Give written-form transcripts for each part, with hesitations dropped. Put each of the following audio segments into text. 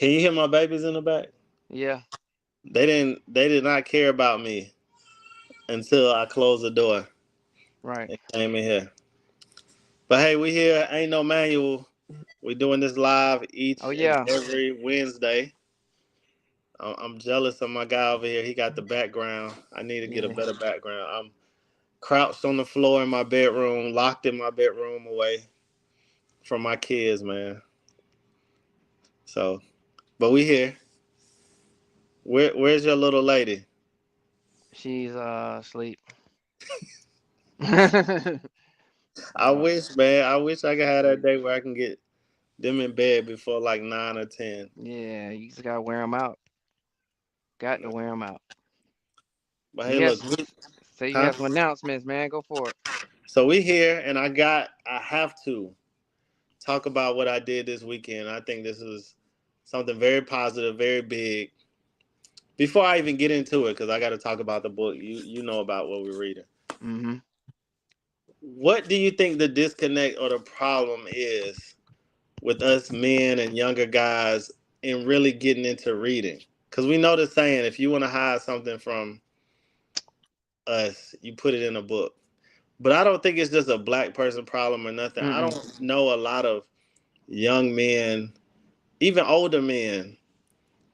Can you hear my babies in the back? Yeah. They did not care about me until I closed the door Right. and came in here. But hey, we here. Ain't no manual. We doing this live Oh each and yeah. every Wednesday. I'm jealous of my guy over here. He got the background. I need to get a Yeah. better background. I'm crouched on the floor in my bedroom, locked in my bedroom away from my kids, man. So, but we here. Where's your little lady? She's asleep. I uh, wish, man. I wish I could she's have that asleep. day where I can get them in bed before like 9 or 10. Yeah, you just gotta wear them out. Got to wear them out. But hey, You had look, some. Say you huh? had some announcements, man. Go for it. So we here, and I have to talk about what I did this weekend. I think this is something very positive, very big. Before I even get into it, because I got to talk about the book. You know about what we're reading. Mm-hmm. What do you think the disconnect or the problem is with us men and younger guys in really getting into reading? Because we know the saying, if you want to hide something from us, you put it in a book. But I don't think it's just a black person problem or nothing. I Mm-mm. don't know a lot of young men, even older men,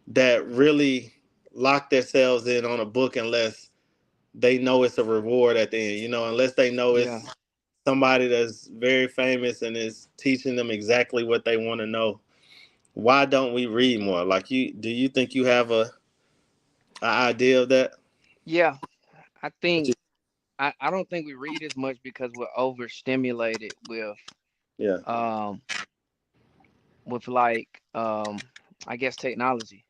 that really lock themselves in on a book unless they know it's a reward at the end. Unless they know Yeah. it's somebody that's very famous and is teaching them exactly what they want to know. Why don't we read more? Like do you think you have a idea of that? Yeah. I What think you, I don't think we read as much because we're overstimulated yeah. um with like I guess technology.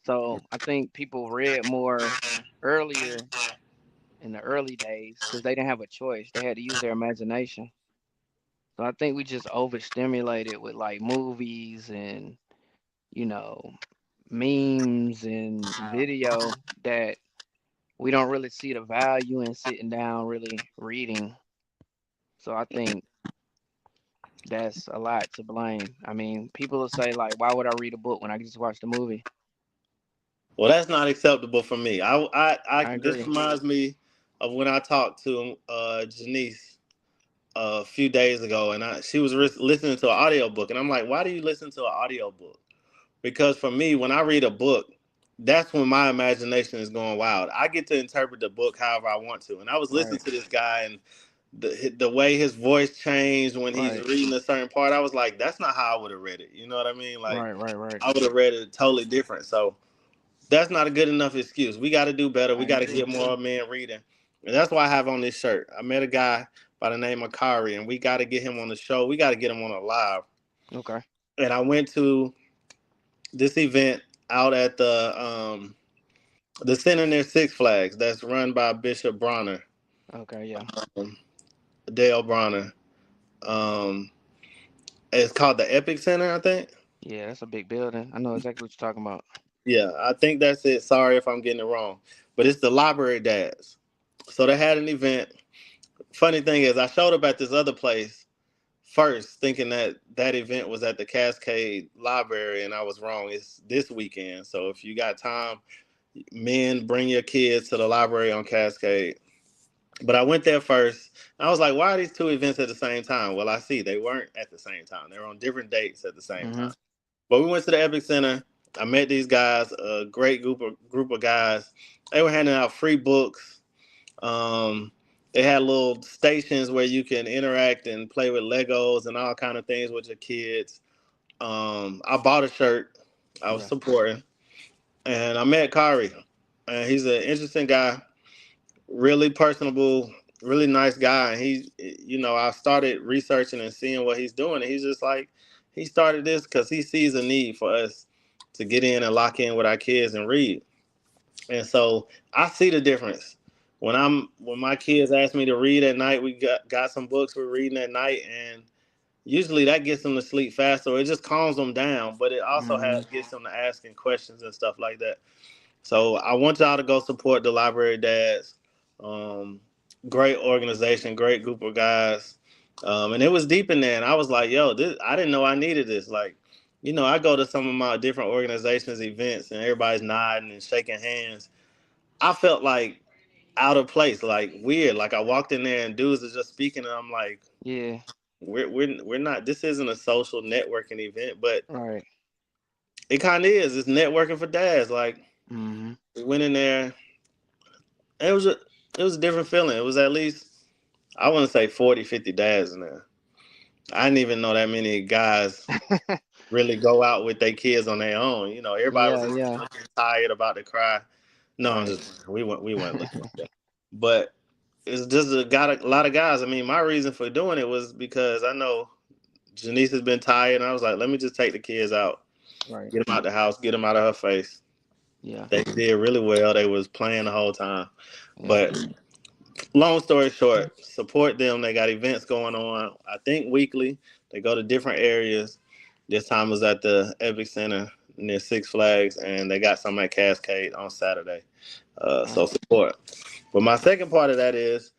So I think people read more earlier in the early days because they didn't have a choice. They had to use their imagination. So I think we just overstimulated with like movies and you know memes and video that we don't really see the value in sitting down really reading. So I think that's a lot to blame. I mean, people will say like, "Why would I read a book when I can just watch the movie?" Well, that's not acceptable for me. I This agree. reminds me of when I talked to Janice a few days ago, and she was listening to an audiobook, and I'm like, why do you listen to an audiobook? Because for me, when I read a book, that's when my imagination is going wild. I get to interpret the book however I want to. And I was listening Right. to this guy, and the way his voice changed when he's Right. reading a certain part, I was like, that's not how I would have read it. You know what I mean? Like, Right. Right. Right. I would have read it totally different. So that's not a good enough excuse. We got to do better. We I got to agree. get more men reading. And that's why I have on this shirt. I met a guy by the name of Kari, and we got to get him on the show. We got to get him on a live. Okay. And I went to this event out at the center near Six Flags that's run by Bishop Bronner, Okay. Yeah. um, Dale Bronner. Um, it's called the Epic Center, I think. Yeah. That's a big building. I know exactly what you're talking about. Yeah, I think that's it. Sorry if I'm getting it wrong, but it's the Library Dads. So they had an event. Funny thing is, I showed up at this other place first, thinking that that event was at the Cascade Library, and I was wrong. It's this weekend. So if you got time, men, bring your kids to the library on Cascade. But I went there first. I was like, why are these two events at the same time? Well, I see they weren't at the same time. They were on different dates at the same Mm-hmm. time. But we went to the Epic Center. I met these guys, a great group of guys. They were handing out free books. Um, they had little stations where you can interact and play with Legos and all kind of things with your kids. I bought a shirt. I was Yeah. supporting, and I met Kari, and he's an interesting guy, really personable, really nice guy. And I started researching and seeing what he's doing. And he's just like, he started this because he sees a need for us to get in and lock in with our kids and read. And so I see the difference. When my kids ask me to read at night, we got some books we're reading at night, and usually that gets them to sleep faster. It just calms them down, but it also Mm-hmm. gets them to asking questions and stuff like that. So I want y'all to go support the Library Dads. Um, Great organization, great group of guys. And it was deep in there, and I was like, "Yo, I didn't know I needed this." Like, I go to some of my different organizations events and everybody's nodding and shaking hands. I felt like out of place, like weird. Like I walked in there and dudes are just speaking, and I'm like, Yeah. we're not. This isn't a social networking event, but Right. it kind of is. It's networking for dads. Like Mm-hmm. we went in there, and it was a different feeling. It was at least I want to say 40, 50 dads in there. I didn't even know that many guys really go out with their kids on their own. Everybody was Yeah. in there Yeah. looking tired, about to cry. No, I'm Right. just we went looking like that. But it's just got a lot of guys. I mean, my reason for doing it was because I know Janice has been tired, and I was like, let me just take the kids out, Right. get them out the house, get them out of her face. Yeah. They did really well. They was playing the whole time. Yeah. But long story short, support them. They got events going on. I think weekly. They go to different areas. This time was at the Epic Center near Six Flags, and they got some at Cascade on Saturday. So Right. support. But my second part of that is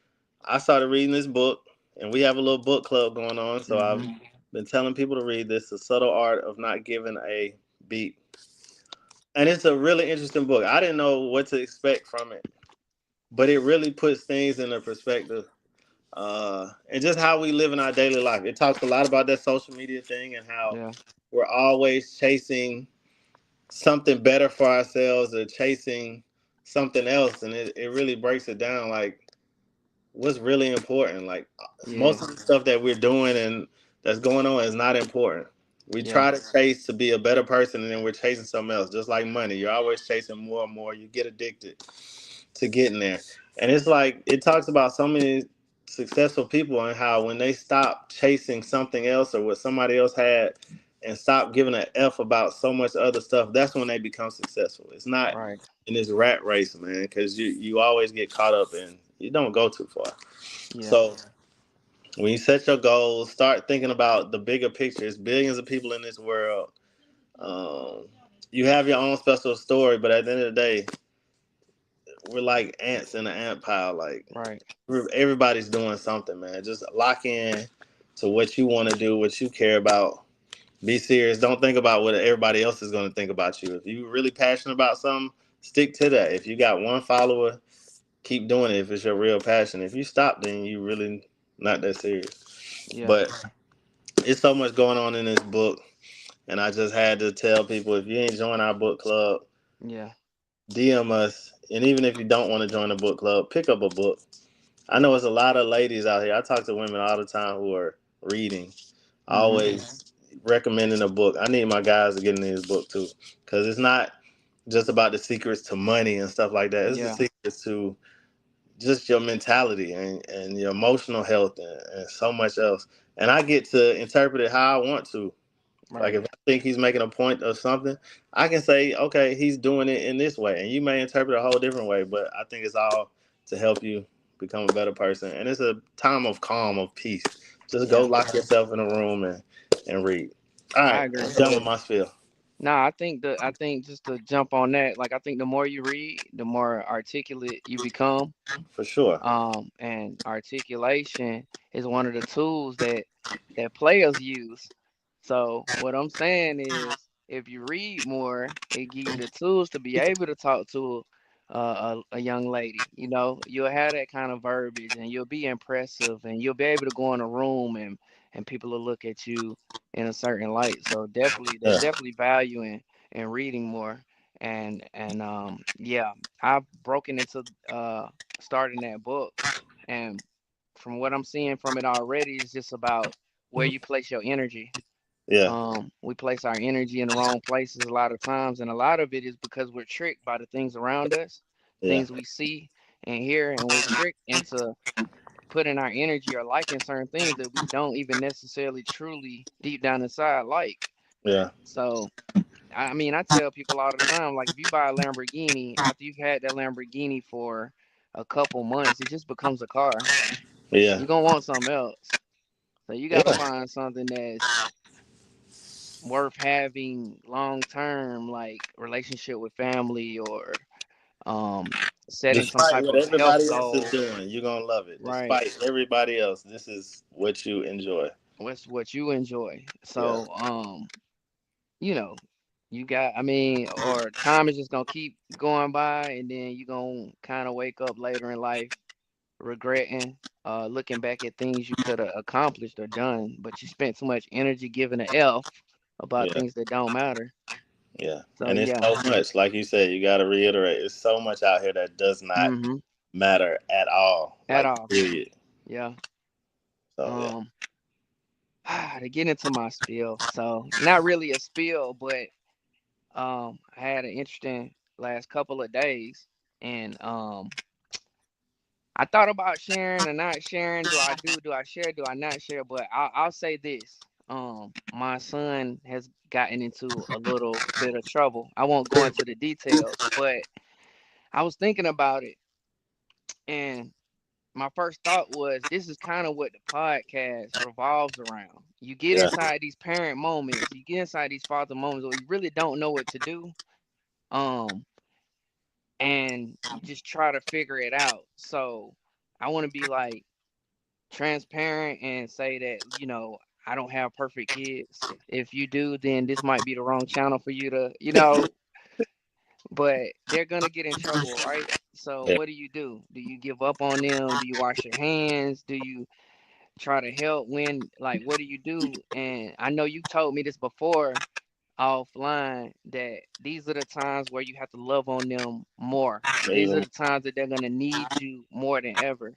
I started reading this book, and we have a little book club going on. So I've Mm-hmm. been telling people to read this, The Subtle Art of Not Giving a Beat. And it's a really interesting book. I didn't know what to expect from it, but it really puts things in a perspective, and just how we live in our daily life. It talks a lot about that social media thing and how Yeah. we're always chasing something better for ourselves or chasing something else. And it really breaks it down like what's really important. Like Yeah. most of the stuff that we're doing and that's going on is not important. We Yeah. try to chase to be a better person and then we're chasing something else, just like money. You're always chasing more and more. You get addicted to getting there. And it's like it talks about so many successful people and how when they stop chasing something else or what somebody else had and stop giving a F about so much other stuff, that's when they become successful. It's not Right. in this rat race, man, because you always get caught up and you don't go too far. Yeah. So when you set your goals, start thinking about the bigger picture. There's billions of people in this world. Um, you have your own special story, but at the end of the day, we're like ants in an ant pile. Like Right. everybody's doing something, man. Just lock in to what you want to do, what you care about. Be serious. Don't think about what everybody else is going to think about you. If you're really passionate about something, stick to that. If you got one follower, keep doing it if it's your real passion. If you stop, then you really not that serious. Yeah. But it's so much going on in this book, and I just had to tell people if you ain't join our book club, Yeah. DM us. And even if you don't want to join the book club, pick up a book. I know it's a lot of ladies out here. I talk to women all the time who are reading. Mm-hmm. Always recommending a book. I need my guys to get into this book too, because it's not just about the secrets to money and stuff like that. It's the Yeah. secrets to just your mentality and your emotional health and so much else. And I get to interpret it how I want to. Like Right. if I think he's making a point of something, I can say, okay, he's doing it in this way, and you may interpret it a whole different way. But I think it's all to help you become a better person, and it's a time of calm, of peace. Just go Yeah. lock yourself in a room and read. All I right, I'm agree. done with my spiel Nah, I think just to jump on that, like I think the more you read, the more articulate you become. for sure. And articulation is one of the tools that players use. So what I'm saying is, if you read more, it give you the tools to be able to talk to a young lady. You know, you'll have that kind of verbiage, and you'll be impressive, and you'll be able to go in a room, and people will look at you in a certain light. So definitely, there's Yeah, definitely value in reading more. And yeah, I've broken into starting that book. And from what I'm seeing from it already, it's just about where you place your energy. yeah, We place our energy in the wrong places a lot of times, and a lot of it is because we're tricked by the things around us, yeah, things we see and hear, and we're tricked into putting our energy or liking certain things that we don't even necessarily truly deep down inside like. yeah, So I mean, I tell people all the time, like if you buy a Lamborghini, after you've had that Lamborghini for a couple months, it just becomes a car. yeah, You're gonna want something else. So you gotta yeah. find something that's worth having long term, like relationship with family or um setting some Despite type what of health everybody else is goal. doing, you're gonna love it. Right. Despite everybody else, this is what you enjoy. What's what you enjoy. Yeah, So you know, you got, I mean, or time is just gonna keep going by, and then you gonna kind of wake up later in life regretting, looking back at things you could have accomplished or done, but you spent too much energy giving a F about Yeah, things that don't matter. yeah. So And it's yeah, so much, like you said, you got to reiterate. It's so much out here that does not mm-hmm, matter at all. at Like all, period. yeah. So yeah, Um, to get into my spiel, so not really a spill, but I had an interesting last couple of days, and I thought about sharing or not sharing. Do I share? Do I not share? But I'll say this. My son has gotten into a little bit of trouble. I won't go into the details, but I was thinking about it, and my first thought was this is kind of what the podcast revolves around. You get yeah, inside these parent moments, you get inside these father moments where you really don't know what to do. Um, and you just try to figure it out. So I want to be like transparent and say that, I don't have perfect kids. If you do, then this might be the wrong channel for you to, but they're gonna get in trouble, right? So yeah, what do you do? Do you give up on them? Do you wash your hands? Do you try to help when, like, what do you do? And I know you told me this before offline, that these are the times where you have to love on them more. These are even the times that they're gonna need you more than ever.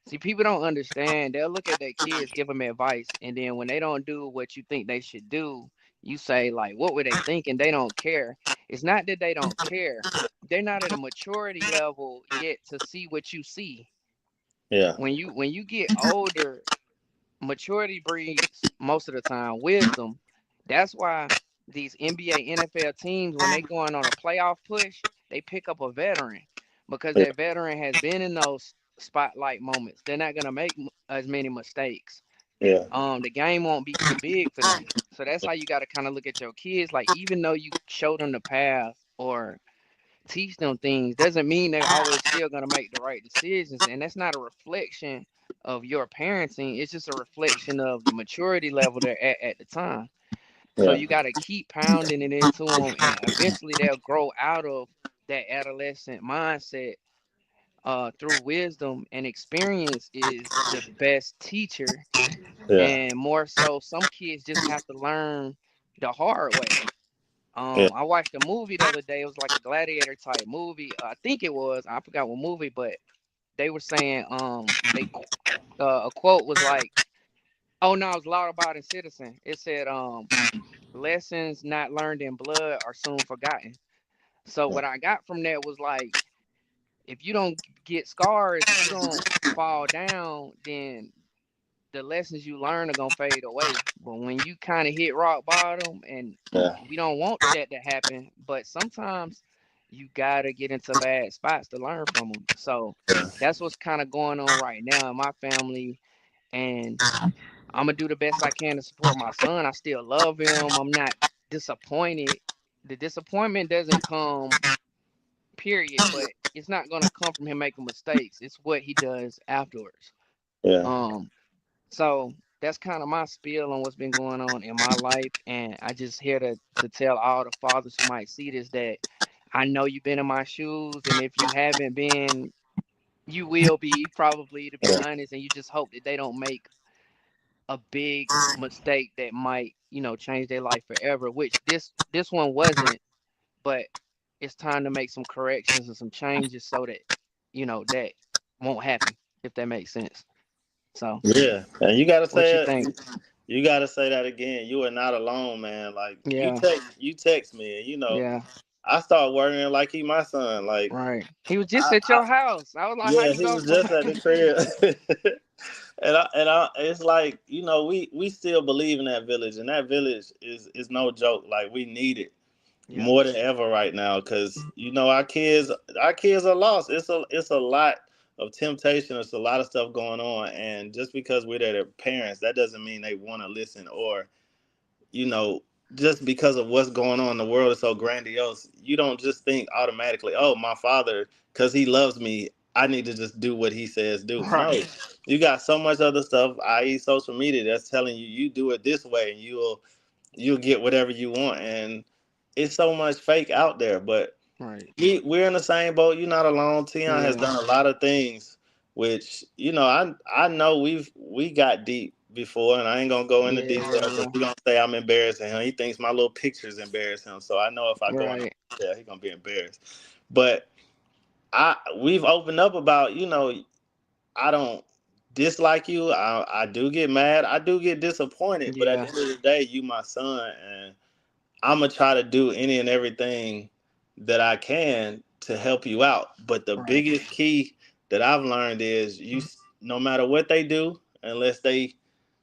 See, people don't understand. They'll look at their kids, give them advice, and then when they don't do what you think they should do, you say, like, what were they thinking? They don't care. It's not that they don't care. They're not at a maturity level yet to see what you see. yeah, When you get older, maturity breeds most of the time wisdom. That's why these NBA, NFL teams, when they going on a playoff push, they pick up a veteran because yeah, that veteran has been in those spotlight moments. They're not gonna make as many mistakes. yeah, The game won't be too big for them. So that's how you got to kind of look at your kids. Like, even though you show them the path or teach them things doesn't mean they're always still going to make the right decisions. And that's not a reflection of your parenting. It's just a reflection of the maturity level they're at the time. So yeah, you got to keep pounding it into them, and eventually they'll grow out of that adolescent mindset through wisdom. And experience is the best teacher. yeah, And more so, some kids just have to learn the hard way. yeah, I watched a movie the other day. It was like a gladiator type movie. I think it was. I forgot what movie, but they were saying a quote was like, "Oh no, it was Law Abiding Citizen." It said, "Lessons not learned in blood are soon forgotten." So yeah, what I got from that was like, if you don't get scars, if you don't fall down, then the lessons you learn are gonna fade away. But when you kind of hit rock bottom, and yeah, we don't want that to happen, but sometimes you gotta get into bad spots to learn from them. So that's what's kind of going on right now in my family, and I'm gonna do the best I can to support my son. I still love him. I'm not disappointed. The disappointment doesn't come, period, but it's not gonna come from him making mistakes. It's what he does afterwards. yeah, Um, So that's kind of my spiel on what's been going on in my life. And I just here to tell all the fathers who might see this that I know you've been in my shoes. And if you haven't been, you will be, probably, to be yeah, honest. And you just hope that they don't make a big mistake that might, change their life forever, which this one wasn't, but it's time to make some corrections and some changes so that, that won't happen, if that makes sense. So yeah. And you gotta what you say think? it. You gotta say that again. You are not alone, man. Like Yeah, you text me, and yeah. I start worrying like he my son. Like Right. He was just at I your house. I was like, how yeah, you he go was from just at the crib. And I, it's like we still believe in that village, and that village is no joke. Like we need it Yeah. more than ever right now, because our kids are lost. It's a lot of temptation. It's a lot of stuff going on, and just because we're their parents, that doesn't mean they want to listen, or you know, just because of what's going on in the world is so grandiose, you don't just think automatically, oh, my father, because he loves me, I need to just do what he says do. No, Right. you got so much other stuff, i.e., social media, that's telling you you do it this way, and you'll get whatever you want. And it's so much fake out there, but Right. we're in the same boat. You're not alone. Tion has Yeah. done a lot of things, which I know we got deep before, and I ain't gonna go into Yeah. detail Yeah. because Yeah. he gonna say I'm embarrassing him. He thinks my little pictures embarrass him, so I know if I go into Right. detail, he gonna be embarrassed. But we've opened up about I don't dislike you. I do get mad. I do get disappointed. But at the Yeah. end of the day, you my son, and I'm gonna try to do any and everything that I can to help you out. But the Right. biggest key that I've learned is no matter what they do, unless they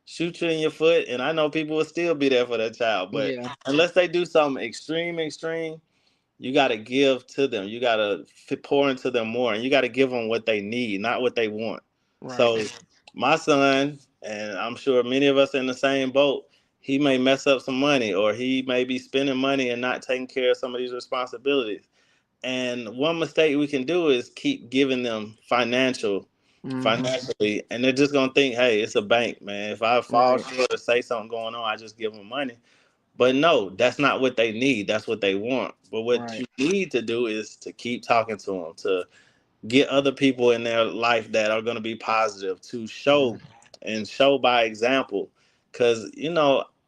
shoot you in your foot, and I know people will still be there for their child, but Yeah. unless they do something extreme, you got to give to them. You got to pour into them more, and you got to give them what they need, not what they want. Right. So, my son, and I'm sure many of us in the same boat, he may mess up some money, or he may be spending money and not taking care of some of these responsibilities. And one mistake we can do is keep giving them Mhm. financially, and they're just gonna think, "Hey, it's a bank, man. If I fall Right. short or say something going on, I just give them money." But no, that's not what they need. That's what they want. But what Right. you need to do is to keep talking to them, to get other people in their life that are going to be positive, to show Mhm. and show by example. Because,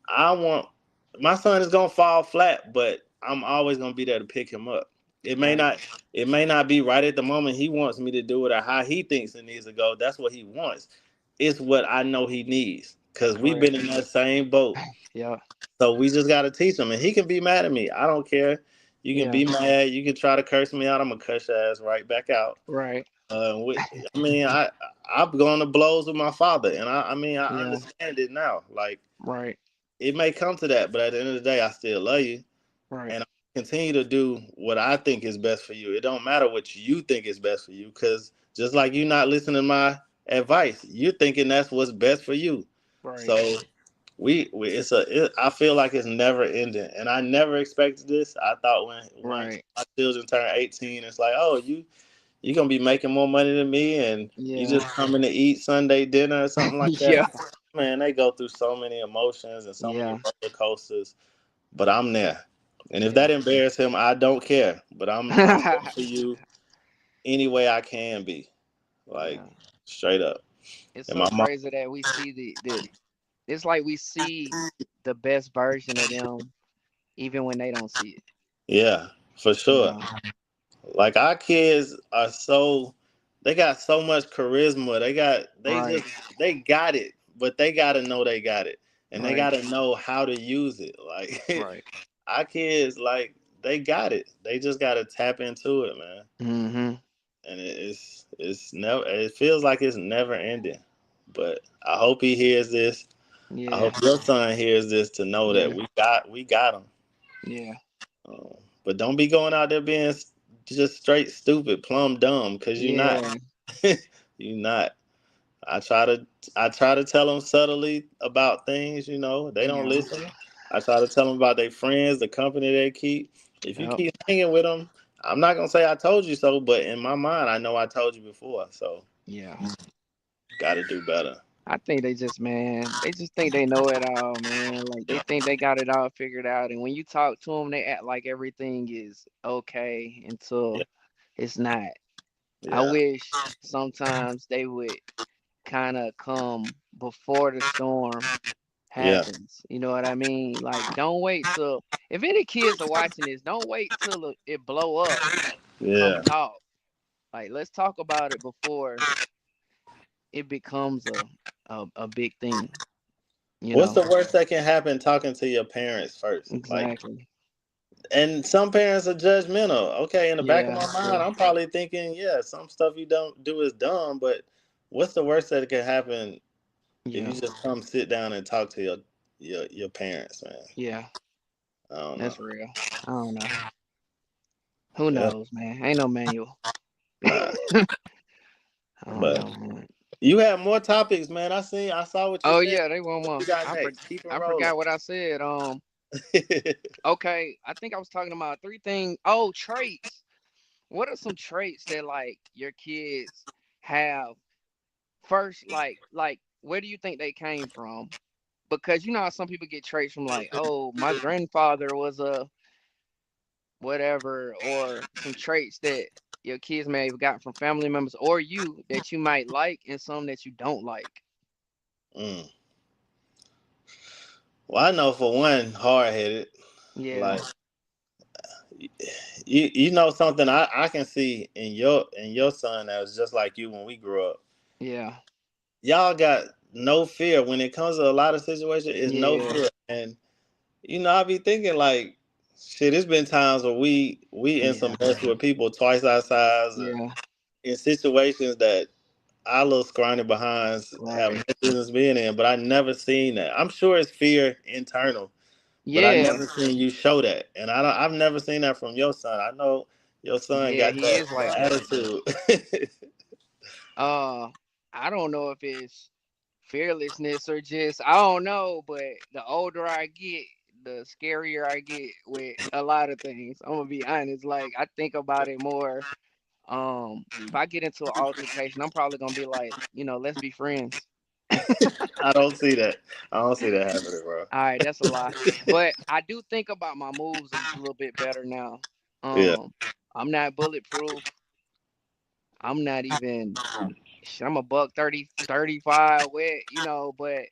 I want my son is going to fall flat, but I'm always going to be there to pick him up. It may Right. not it may not be right at the moment he wants me to do it or how he thinks it needs to go. That's what he wants. It's what I know he needs because we've Correct. been in that same boat. Yeah. So we just gotta teach him, and he can be mad at me. I don't care. You can Yeah. be mad. You can try to curse me out. I'm gonna cuss your ass right back out. Right. I mean, I've gone to blows with my father, and I mean, I Yeah. understand it now. Like Right. it may come to that, but at the end of the day, I still love you, Right. and I continue to do what I think is best for you. It don't matter what you think is best for you, because just like you not listening to my advice, you're thinking that's what's best for you. Right. So I feel like it's never ending, and I never expected this. I thought when once Right. my children turn 18, it's like, oh, you gonna be making more money than me, and you Yeah. just coming to eat Sunday dinner or something like Yeah. that. Man, they go through so many emotions and so many Yeah. roller coasters, but I'm there. And if Yeah. that embarrasses him, I don't care. But I'm there for you any way I can be, like Yeah. straight up. It's And so my mom, crazy that we see the it's like we see the best version of them even when they don't see it. yeah, for You sure. know. Like our kids are they got so much charisma. Right. They got it, but they gotta know they got it. And they Right. gotta know how to use it. Like Right. our kids, like they got it. They just gotta tap into it, man. Mhm. And it's never it feels like it's never ending. But I hope he hears this. I Yeah. hope your son hears this to know that Yeah. we got him. Yeah. But don't be going out there being just straight stupid, plumb dumb, because you're not. Yeah. You're not. I try to I try to tell them subtly about things. They don't Yeah. listen. I try to tell them about their friends, the company they keep. If you Yep. keep hanging with them, I'm not gonna say I told you so, but in my mind, I know I told you before. So Yeah. got to do better. I think they just, man, they just think they know it all, man. Like they Yeah, think they got it all figured out. And when you talk to them, they act like everything is okay yeah, until it's not. I yeah, wish sometimes they would kind of come before the storm yeah, happens. You know what I mean? Like, don't wait till, if any kids are watching this, don't wait till it blow up to come yeah. talk. Like, let's talk about it before it becomes a big thing, you What's know? the worst that can happen talking to your parents first? Like, Exactly. and some parents are judgmental. Okay, in the back of Yeah, my mind, yeah, I'm probably thinking, yeah, some stuff you don't do is dumb, but what's the worst that can happen if you yeah, just come sit down and talk to your parents, man? yeah. I don't know. That's real. I don't know. Who Yeah, knows, man? Ain't no manual. nah. I don't But know, man. you have more topics, man. I saw what you Oh said. yeah, they want What more. you got next? Keep it I rolling. forgot what I said. Okay, I think I was talking about three things. Oh, traits. What are some traits that like your kids have? First, like where do you think they came from? because you know how some people get traits from like, oh, my grandfather was a whatever, or some traits that your kids may have gotten from family members or you that you might like and some that you don't like. Mm. Well, I know for one, hard headed. Yeah, Like you know something I can see in your son that was just like you when we grew up. yeah, Y'all got no fear when it comes to a lot of situations. It's no yeah, fear, and you know I be thinking like, shit. It's been times where we in some yeah, mess with people twice our size, or yeah, in situations that our little scrawny behinds have right. no business being in. But I never seen that. I'm sure it's fear internal, but I Yeah, never seen you show that, and I've never seen that from your son. I know your son yeah, got he is like that that. attitude. Uh, I don't know if it's fearlessness or just I don't know, but the older I get, the scarier I get with a lot of things. I'm gonna be honest. Like I think about it more. If I get into an altercation, I'm probably gonna be like, let's be friends. I don't see that. I don't see that happening, bro. All right, that's a lie. But I do think about my moves a little bit better now. Yeah. Um, I'm not bulletproof. I'm not even I'm a buck 30, 35 wet, but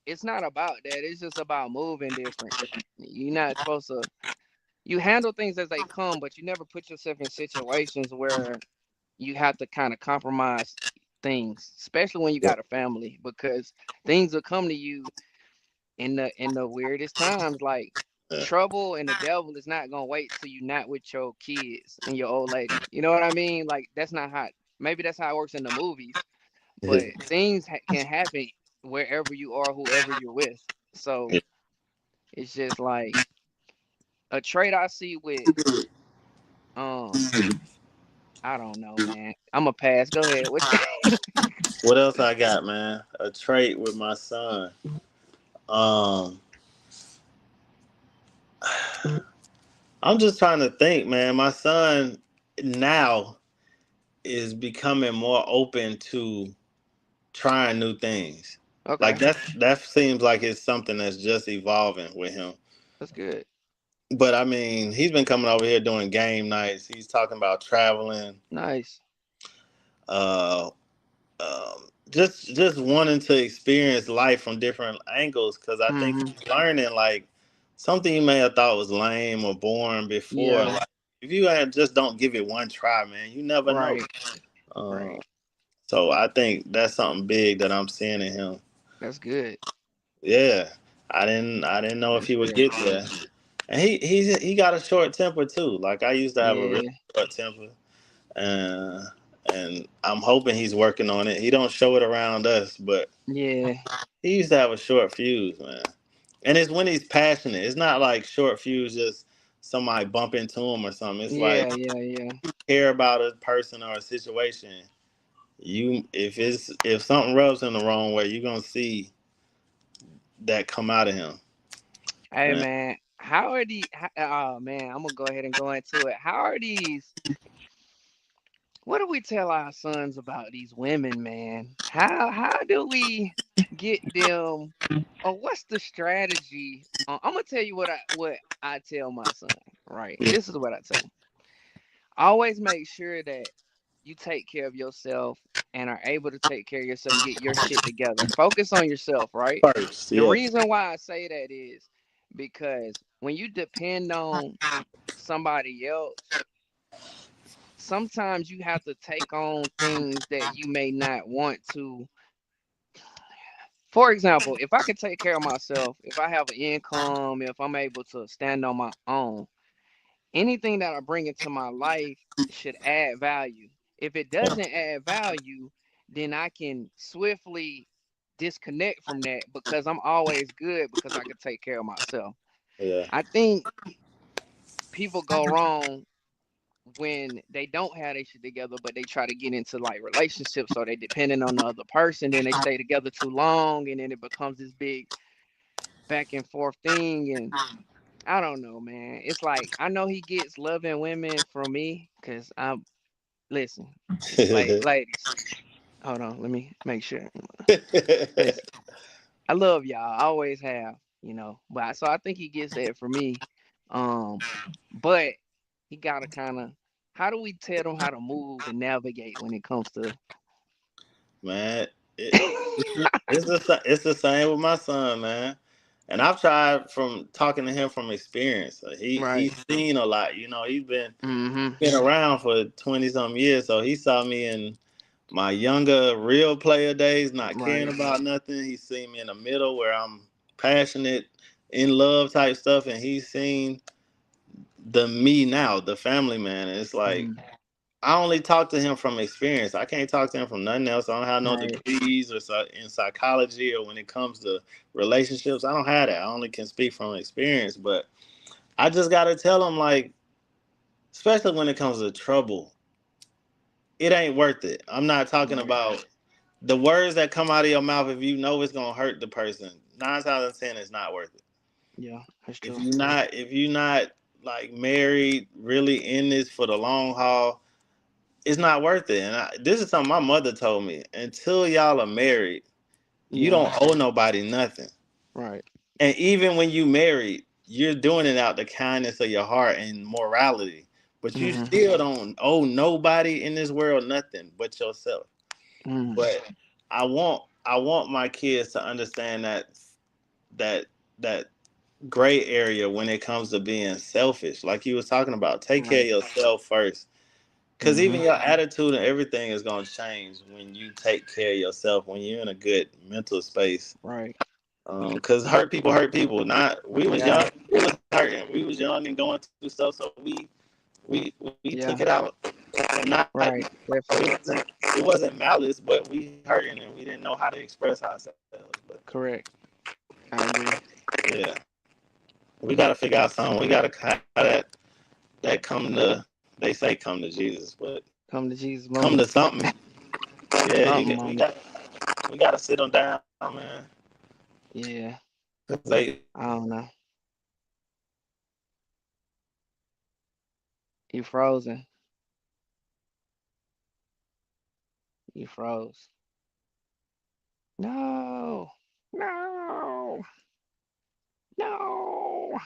it's not about that. It's just about moving different. You're not supposed to you handle things as they come, but you never put yourself in situations where you have to kind of compromise things, especially when you Yeah. got a family, because things will come to you in the weirdest times. Like Yeah. trouble and the devil is not gonna wait till you not with your kids and your old lady. You know what I mean? Like that's not how. Maybe that's how it works in the movies, but things can happen wherever you are, whoever you're with. So it's just like a trait I see with um. I don't know, man. I'm a pass. Go ahead. What? What else I got, man? A trait with my son. Um, I'm just trying to think, man. My son now is becoming more open to trying new things. Like Okay, that seems like it's something that's just evolving with him. that's good. But I mean, he's been coming over here doing game nights. He's talking about traveling. Nice. Uh, just wanting to experience life from different angles because I think Mm-hmm. he's learning like something you may have thought was lame or boring before. Yeah. Like if you just don't give it one try, man, you never know. Right. Uh, Right. so I think that's something big that I'm seeing in him. That's good. Yeah, I didn't know if That's he would good. get there, and he got a short temper too. Like I used to have a really Yeah. short temper, and and I'm hoping he's working on it. He don't show it around us, but Yeah. he used to have a short fuse, man. And it's when he's passionate. It's not like short fuse just somebody bump into him or something. It's like Yeah. Yeah. Yeah. care about a person or a situation. If something rubs him the wrong way, you're gonna see that come out of him. Hey, And man. How are these? Oh man, I'm gonna go ahead and go into it. How are these? What do we tell our sons about these women, man? How do we get them? Or what's the strategy? I'm gonna tell you what I tell my son. Right. This is what I tell him. Always make sure that you take care of yourself and are able to take care of yourself and get your shit together. Focus on yourself, right? first, The yeah, reason why I say that is because when you depend on somebody else, sometimes you have to take on things that you may not want to. For example, if I can take care of myself, if I have an income, if I'm able to stand on my own, anything that I bring into my life should add value. If it yeah, doesn't add value, then I can swiftly disconnect from that because I'm always good because I can take care of myself. yeah. I think people go wrong when they don't have their shit together, but they try to get into like relationships, so they depending on the other person, then they stay together too long, and then it becomes this big back and forth thing. And I don't know, man. It's like I know he gets loving women from me because I'm listen, ladies. Hold on, let me make sure. Listen. I love y'all. I always have, you know. So I think he gets that for me. Um, but he gotta kind of. How do we tell them how to move and navigate when it comes to? Man, it's the same with my son, man. And I've tried from talking to him from experience. Right. He's seen a lot. You know, Mm-hmm. been around for 20 something years, so he saw me in my younger real player days, not caring Right. about nothing. He's seen me in the middle where I'm passionate, in love type stuff, and he's seen the me now, the family man. And it's like Mm-hmm. I only talk to him from experience. I can't talk to him from nothing else. I don't have no Right. degrees or in psychology or when it comes to relationships. I don't have that. I only can speak from experience. But I just gotta tell him like, especially when it comes to trouble, it ain't worth it. I'm not talking Right. about the words that come out of your mouth if you know it's gonna hurt the person. 9 times out of 10, it's not worth it. Yeah, that's If true. you're not like married, really in this for the long haul, it's not worth it. And this is something my mother told me. Until y'all are married, you Yeah. don't owe nobody nothing. Right. And even when you married, you're doing it out the kindness of your heart and morality. But you Mm-hmm. still don't owe nobody in this world nothing but yourself. Mm-hmm. But I want my kids to understand that that gray area when it comes to being selfish. Like you was talking about, take care of Right. yourself first. Because Mm-hmm. even your attitude and everything is going to change when you take care of yourself, when you're in a good mental space. Right. Because hurt people. Not we was Yeah. young, we was hurting, we was young and going through stuff, so we took it Yeah. out. And not Right. Definitely. it wasn't malice, but we hurting and we didn't know how to express ourselves. But Correct. I agree. yeah, we got to figure out something. We got to have that come to. They say come to Jesus, but Come to Jesus come to moment. something. Yeah, Something moment. we got to sit them down, man. Yeah. 'Cause they I don't know. You frozen. You froze. No. No. No.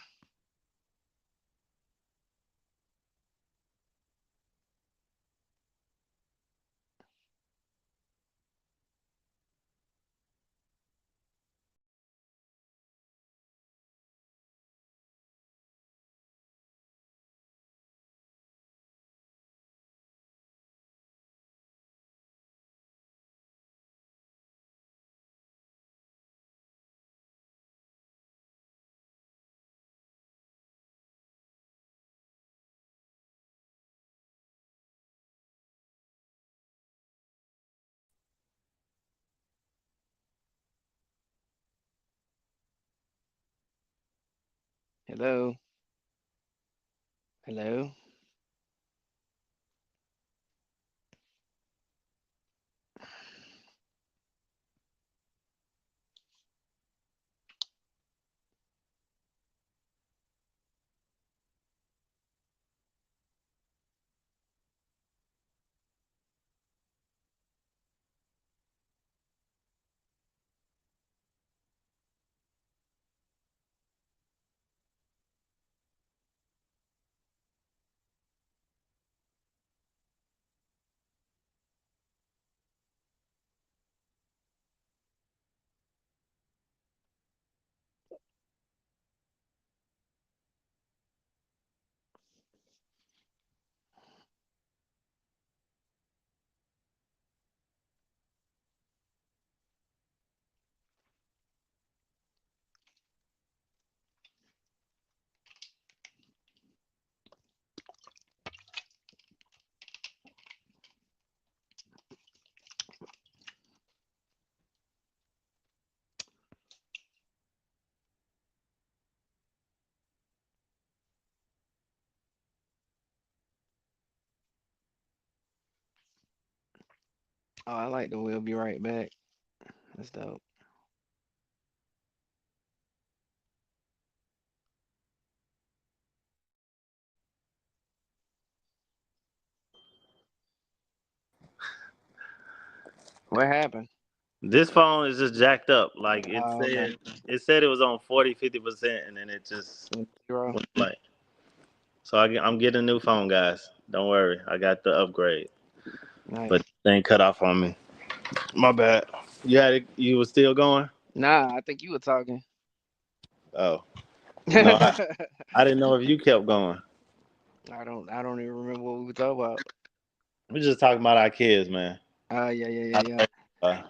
Hello. Hello. Oh, I like the we'll be right back. That's dope. What happened? This phone is just jacked up. Like Okay. it said it was on 40, 50%, and then it just Went to zero. went blank. So I'm getting a new phone, guys. Don't worry, I got the upgrade. But Nice. they ain't cut off on me. My bad. You had it. You was still going. Nah, I think you were talking. Oh no, I I didn't know if you kept going. don't even remember what we were talking about. We just talking about our kids, man. Yeah, yeah, yeah, yeah. Uh,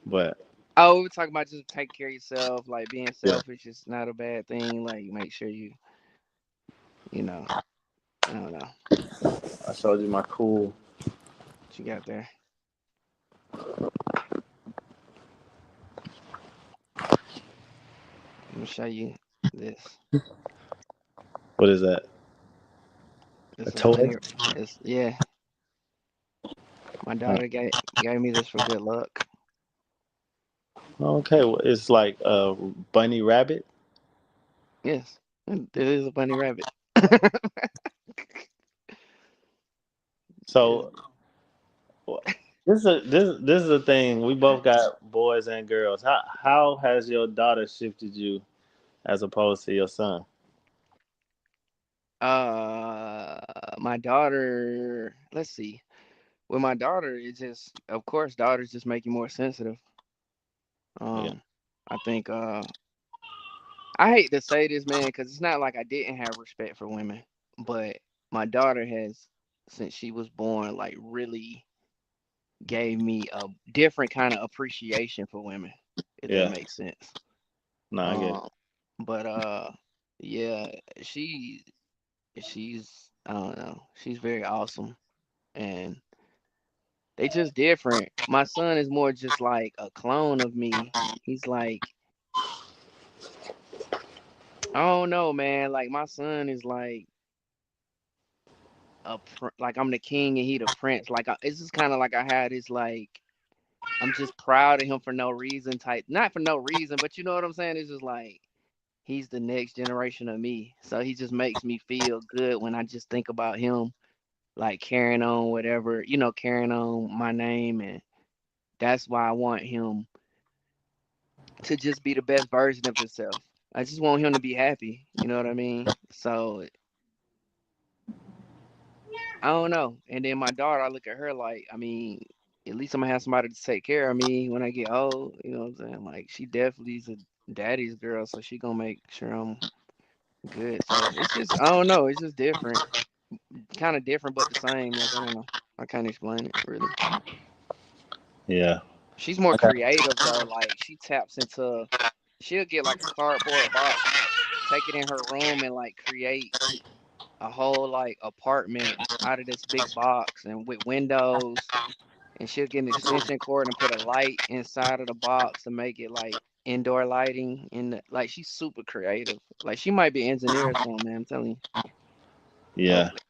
but Oh, we were talking about just take care of yourself, like being yeah, selfish is not a bad thing. Like make sure you know, I don't know I showed you my cool. what you got there. I'm gonna show you this. What is that? A It's a toy? bunny. It's yeah. My daughter gave me this for good luck. Okay, well, it's like a bunny rabbit. Yes, it is a bunny rabbit. Yes. So wh- this is the thing. We both got boys and girls. How has your daughter shifted you as opposed to your son? My daughter. Let's see. With my daughter, it just, of course, daughters just make you more sensitive. Yeah, Um, I think. I hate to say this, man, because it's not like I didn't have respect for women, but my daughter has, since she was born, like really gave me a different kind of appreciation for women, if that yeah. makes sense. No, I get it. Um, but yeah, she's I don't know, she's very awesome, and they just different. My son is more just like a clone of me. He's like, I don't know, man. Like my son is like like I'm the king and he the prince. Like it's just kind of like I had this like I'm just proud of him for no reason type, not for no reason, but you know what I'm saying. It's just like he's the next generation of me. So he just makes me feel good when I just think about him, like carrying on whatever, carrying on my name. And that's why I want him to just be the best version of himself. I just want him to be happy. You know what I mean? So I don't know. And then my daughter, I look at her like, I mean, at least I'm gonna have somebody to take care of me when I get old. You know what I'm saying? Like she definitely is a daddy's girl, so she gonna make sure I'm good. So it's just I don't know. It's just different, kind of different, but the same. Like I don't know. I can't explain it really. Yeah. She's more I got creative though. Like she taps into. She'll get like a cardboard box, take it in her room, and like create a whole like apartment out of this big box and with windows. And she'll get an extension cord and put a light inside of the box to make it like indoor lighting. Like she's super creative. Like she might be an engineer or something, man. I'm telling you. yeah. Hopefully,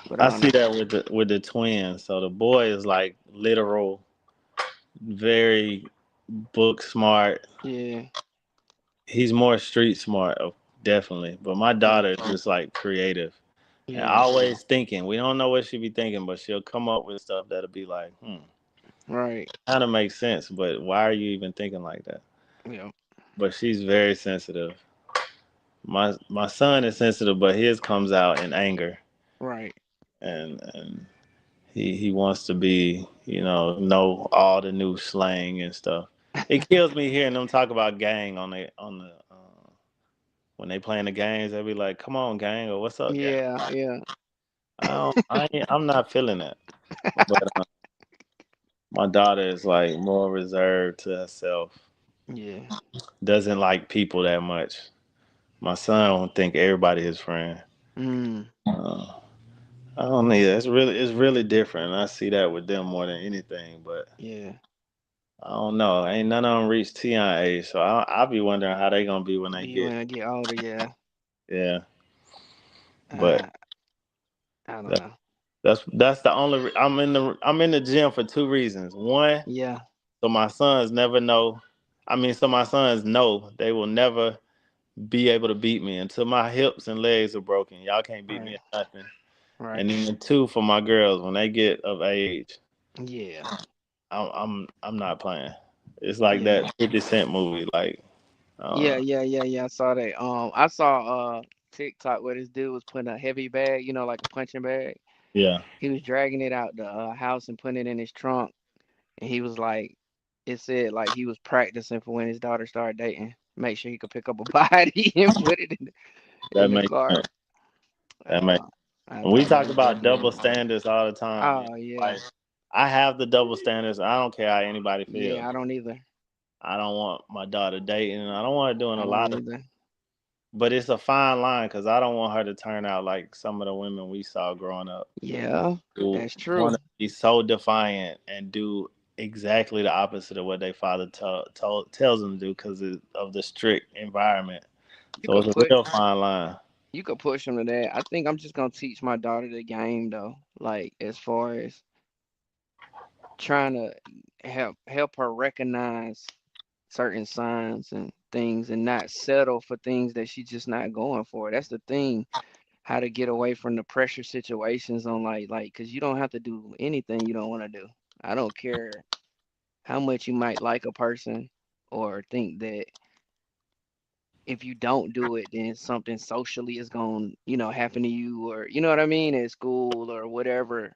but I I don't see know. that with the twins. So the boy is like literal, very book smart. Yeah, He's more street smart, definitely. But my yeah, daughter is just like creative and yeah. always thinking. We don't know what she be thinking, but she'll come up with stuff that'll be like, Right. kind of makes sense. But why are you even thinking like that? Yeah. But she's very sensitive. My son is sensitive, but his comes out in anger, Right. and he wants to be, know all the new slang and stuff. It kills me hearing them talk about gang on the when they playing the games. They be like, "Come on, gang," or "What's up, gang?" Yeah. Yeah. I'm not feeling that. But my daughter is like more reserved to herself. Yeah. Doesn't like people that much. My son don't think everybody his friend. Mm. Uh, I don't need that. It's really different. And I see that with them more than anything. But Yeah. I don't know. Ain't none of them reached Tion age, so I'll be wondering how they gonna be when they Be when get. I get older. Yeah. Yeah, but Uh, I don't that, know. that's the only. I'm in the gym for two reasons. One, Yeah. so my sons never know. I mean, so my sons know they will never be able to beat me until my hips and legs are broken. Y'all can't beat me Right. at nothing. Right. And then two, for my girls when they get of age, Yeah. I'm not playing. It's like Yeah. that 50 Cent movie. Like, Yeah, uh, yeah, yeah, yeah. I saw that. I saw TikTok where this dude was putting a heavy bag, like a punching bag. yeah, He was dragging it out the house and putting it in his trunk, and he was like, it said like he was practicing for when his daughter started dating. Make sure he could pick up a body and put it that in the makes car. sense. That makes. Uh, I And we thought that talk was about definitely double interesting. standards all the time. Oh Like, yeah, I have the double standards. I don't care how anybody yeah. feels. I don't either. I don't want my daughter dating. I don't want her doing I a don't lot of. either. But it's a fine line because I don't want her to turn out like some of the women we saw growing up, Yeah, who that's want true. to be so defiant and do exactly the opposite of what their father tells them to do because of the strict environment. You So could it's a put real fine line. you could push him to that. I think I'm just gonna teach my daughter the game though. Like as far as trying to help her recognize certain signs and things and not settle for things that she's just not going for. That's the thing. How to get away from the pressure situations on like because you don't have to do anything you don't want to do. I don't care how much you might like a person or think that if you don't do it, then something socially is going, happen to you or you know what I mean, at school or whatever.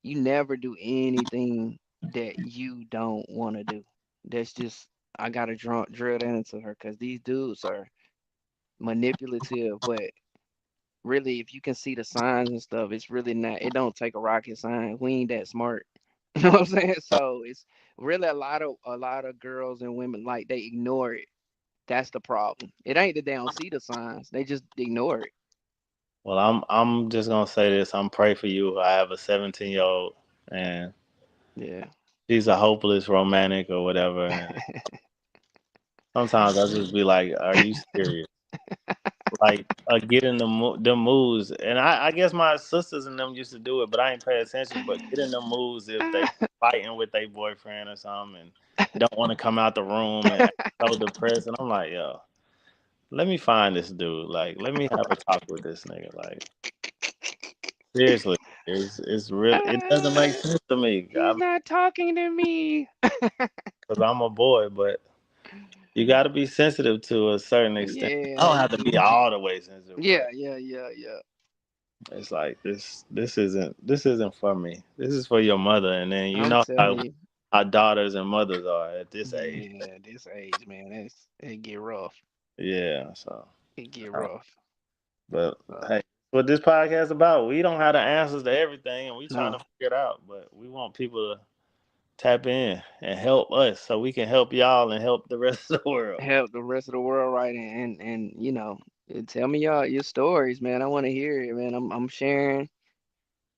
You never do anything that you don't want to do. That's just I gotta drill that into her because these dudes are manipulative, but really, if you can see the signs and stuff, it's really not. It don't take a rocket science. We ain't that smart. You know what I'm saying? So it's really a lot of girls and women like they ignore it. That's the problem. It ain't that they don't see the signs; they just ignore it. Well, I'm just gonna say this. I'm pray for you. I have a 17-year-old, and Yeah. she's a hopeless romantic or whatever. And sometimes I just be like, "Are you serious?" Like, get in the moods. And I guess my sisters and them used to do it, but I ain't pay attention. But get in the moods if they fighting with their boyfriend or something and don't want to come out the room and act so depressed. And I'm like, yo, let me find this dude. Like, let me have a talk with this nigga. Like, seriously, it's really it doesn't make sense to me. I He's mean, not talking to me. because I'm a boy, but you got to be sensitive to a certain extent. I Yeah, don't have to be all the way sensitive, yeah, but yeah, yeah, yeah. it's like this isn't for me. This is for your mother, and then you I'm know telling how you. our daughters and mothers are at this age. Yeah, this age, man, it get rough. Yeah, so. It get uh, rough. But So hey, what this podcast about? We don't have the answers to everything, and we trying no, to figure it out. But we want people to tap in and help us, so we can help y'all and help the rest of the world. help the rest of the world right and tell me your stories, man. I want to hear it, man. I'm sharing.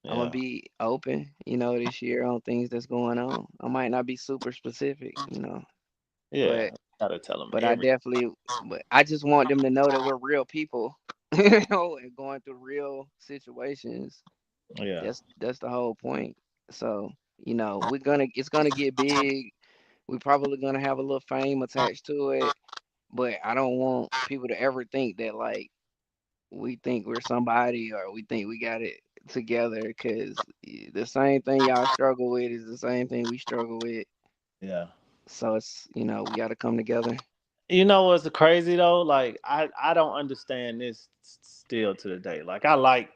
I'm gonna Yeah, be open, this year on things that's going on. I might not be super specific, yeah. but Gotta tell them but I everything. definitely, but I just want them to know that we're real people, and going through real situations. Yeah, That's the whole point. So, it's gonna get big. We're probably gonna have a little fame attached to it, but I don't want people to ever think that like we think we're somebody or we think we got it together because the same thing y'all struggle with is the same thing we struggle with. yeah. So it's, we got to come together. You know what's crazy though? Like I don't understand this still to the day. Like I like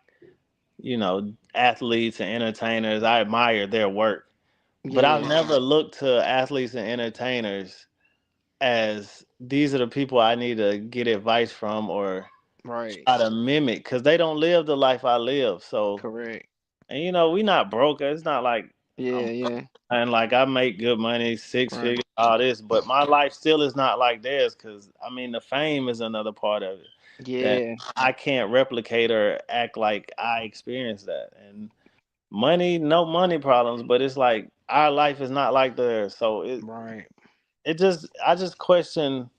athletes and entertainers. I admire their work, but I've Yeah, never looked to athletes and entertainers as these are the people I need to get advice from or right. try to mimic because they don't live the life I live. So, Correct. and we not broke. It's not like I'm Yeah, yeah. and like I make good money, six Right. figures, all this, but my life still is not like theirs because I mean the fame is another part of it that Yeah, I can't replicate or act like I experienced that. And money, no money problems, but it's like our life is not like theirs. So right. it just I just question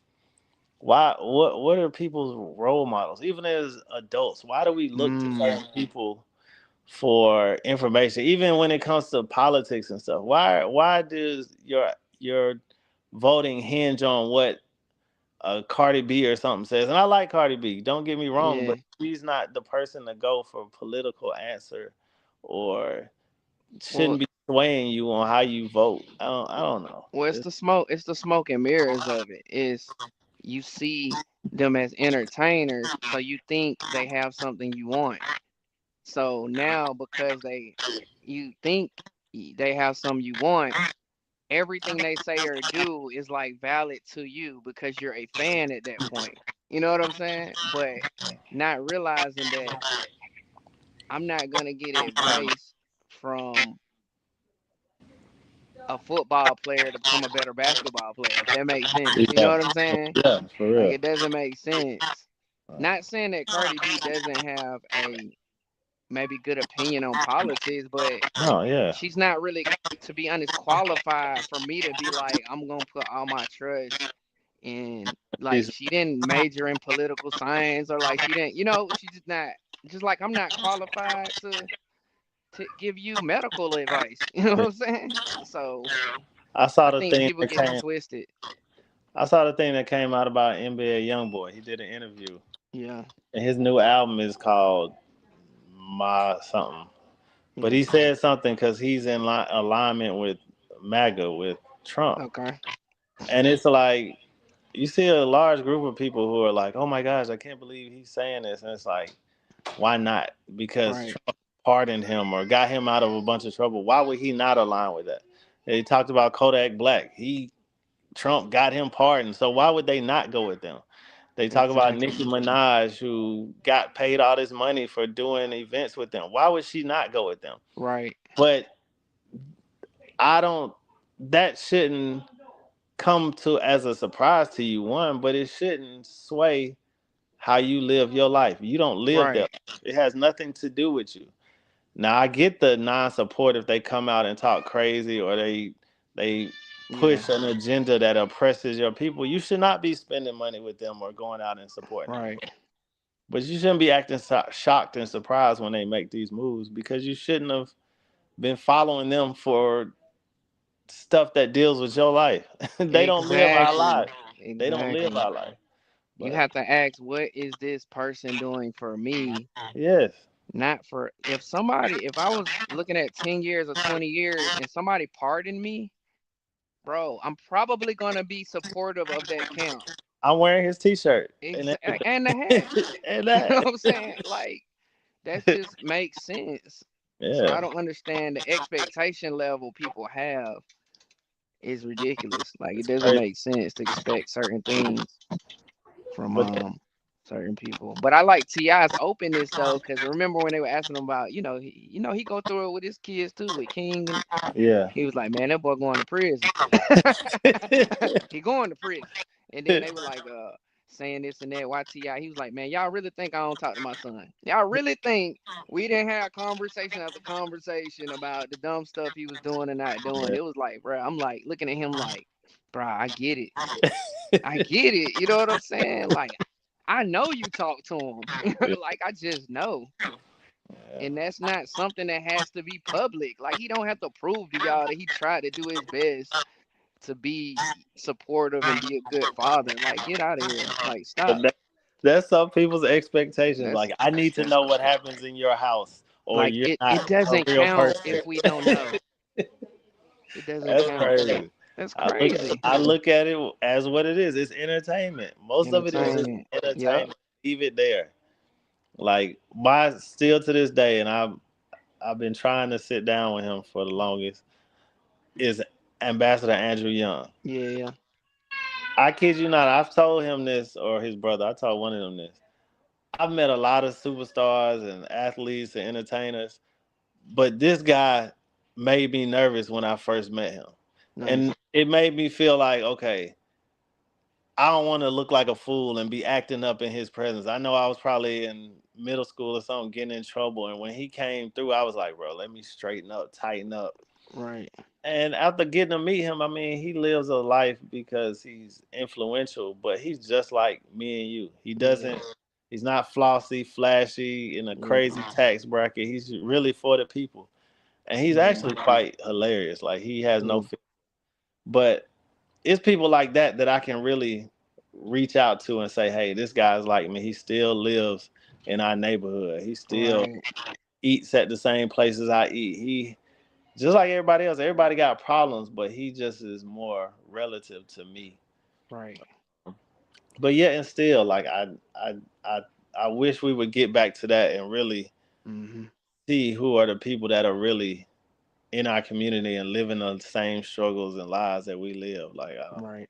why what are people's role models even as adults? Why do we look to Mm, certain people for information even when it comes to politics and stuff? Why does your voting hinge on what Cardi B or something says? And I like Cardi B, don't get me wrong, yeah, but she's not the person to go for political answer or Well, shouldn't be swaying you on how you vote. I don't know. well, it's the smoke. It's the smoke and mirrors of it. Is you see them as entertainers, so you think they have something you want. So now because you think they have something you want, everything they say or do is like valid to you because you're a fan at that point. You know what I'm saying? But not realizing that I'm not gonna get advice from a football player to become a better basketball player, if that makes sense. You know Yeah, what I'm saying? yeah, for Like real. it doesn't make sense. Not saying that Cardi B doesn't have a maybe good opinion on politics, but No, yeah. she's not really, to be honest, qualified for me to be like, I'm gonna put all my trust in, like, She's, she didn't major in political science, or like she didn't, she just not, just like I'm not qualified to give you medical advice. You know what I'm saying? So I saw I the think thing people that get it came. twisted. I saw the thing that came out about NBA YoungBoy. He did an interview, Yeah, and his new album is called My something. But yeah. he said something because he's in alignment with MAGA with Trump, Okay. and it's like you see a large group of people who are like, "Oh my gosh, I can't believe he's saying this," and it's like, why not? Because Right, Trump pardoned him or got him out of a bunch of trouble. Why would he not align with that? They talked about Kodak Black. Trump got him pardoned. So why would they not go with them? They talk about Nicki exactly. Minaj, who got paid all this money for doing events with them. Why would she not go with them? Right, But I don't. That shouldn't come to as a surprise to you, one. But it shouldn't sway how you live your life. You don't live right. that. It has nothing to do with you. Now I get the non-support if they come out and talk crazy or they Yeah, push an agenda that oppresses your people. You should not be spending money with them or going out and supporting them. right. But you shouldn't be acting shocked and surprised when they make these moves because you shouldn't have been following them for stuff that deals with your life. They don't live our Exactly. life. They don't live Exactly. our life. You But have to ask, what is this person doing for me? yes, Not for, if I was looking at 10 years or 20 years and somebody pardoned me, bro, I'm probably gonna be supportive of that camp. I'm wearing his T-shirt and Exactly. And the everything, hat. and You know that. what I'm saying? Like, that just makes sense. So I Yeah, don't understand the expectation level people have is ridiculous. Like it doesn't crazy. make sense to expect certain things from But certain people. But I like Ti's openness though, because remember when they were asking him about, he go through it with his kids too, with King, and yeah. he was like, man, that boy going to prison. He going to prison. And then they were like, saying this and that. Why Ti? He was like, man, y'all really think I don't talk to my son? Y'all really think we didn't have conversation after conversation about the dumb stuff he was doing and not doing? Yeah. It was like, bro, I'm like looking at him like, bro, I get it. I get it. You know what I'm saying? Like, I know you talk to him. Like, I just know. And that's not something that has to be public. Like, he don't have to prove to y'all that he tried to do his best to be supportive and be a good father. Like, get out of here. Like, But stop. that's some people's expectations. That's Like, I need to that's know what happens in your house, or like you're it not a doesn't real count person. if we don't know. It doesn't That's count. crazy. That's I look crazy. I look at it as what it is. It's entertainment. Most of it is just Entertainment. Yep. entertainment. Leave it there. Like my still to this day, and I've been trying to sit down with him for the longest. Is Ambassador Andrew Young. Yeah, yeah. I kid you not. I've told him this, or his brother. I told one of them this. I've met a lot of superstars and athletes and entertainers, but this guy made me nervous when I first met him. And Nice. it made me feel like, okay, I don't want to look like a fool and be acting up in his presence. I know I was probably in middle school or something getting in trouble. And when he came through, I was like, bro, let me straighten up, tighten up. Right. And after getting to meet him, I mean, he lives a life because he's influential, but he's just like me and you. Yeah. He's not flossy, flashy, in a Yeah. crazy tax bracket. He's really for the people. And he's Yeah. actually quite hilarious. Like, he has no Yeah. fear. But it's people like that that I can really reach out to and say, hey, this guy's like me. He still lives in our neighborhood. He still Right. eats at the same places I eat. just like everybody else, everybody got problems, but he just is more relative to me. Right. But yet and still, like I I wish we would get back to that and really Hmm. see who are the people that are really in our community and living the same struggles and lives that we live. Like Right.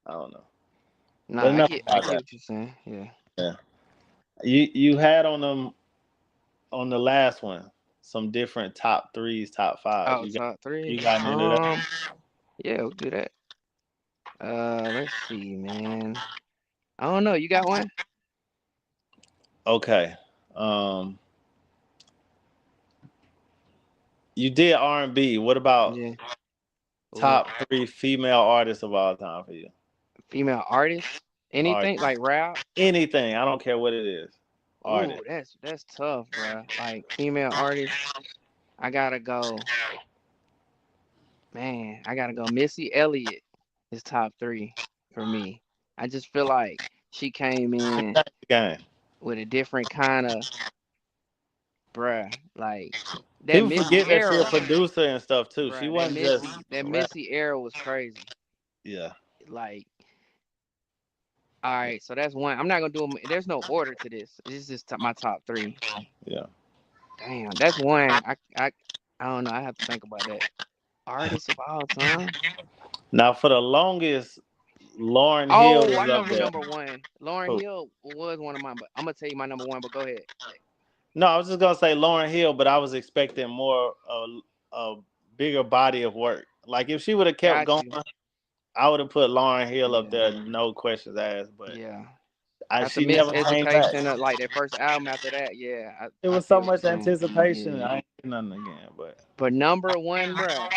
I don't know. But Nah, I enough get I about get that. what you're saying. Yeah. Yeah. You had on them on the last one some different top threes, top fives. Oh, top three. You got into that? Yeah, we'll do that. Let's see, man. I don't know. You got one? Okay. Um, you did R&B. What about Yeah. What? top three female artists of all time for you? Female artists? Anything Artists. like rap? Anything. I don't care what it is. Oh, Artist. that's tough, bruh. Like female artists, I gotta go. Man, I gotta go. Missy Elliott is top three for me. I just feel like she came in Game. with a different kind of bruh. Like that People Missy forget that she's a era, producer and stuff too. She bruh. That wasn't just Missy, that rap. Missy era was crazy. Yeah. Like, all right, so that's one. I'm not gonna do them. There's no order to this. This is just my top three. Yeah. Damn, that's one. I don't know. I have to think about that. Artist of all time. Now for the longest, Lauren Hill Oh, I was know up who there. number one. Lauryn Who? Hill was one of mine, but I'm gonna tell you my number one. But go ahead. No, I was just gonna say Lauren Hill, but I was expecting more a bigger body of work. Like if she would have kept Got going, you. I would have put Lauren Hill up Yeah, there, no questions asked. But yeah. After she never came back. Miseducation, like their first album after that, yeah, It I was feel so what you're much saying. anticipation. Yeah. I ain't get nothing again. But But number one, bruh,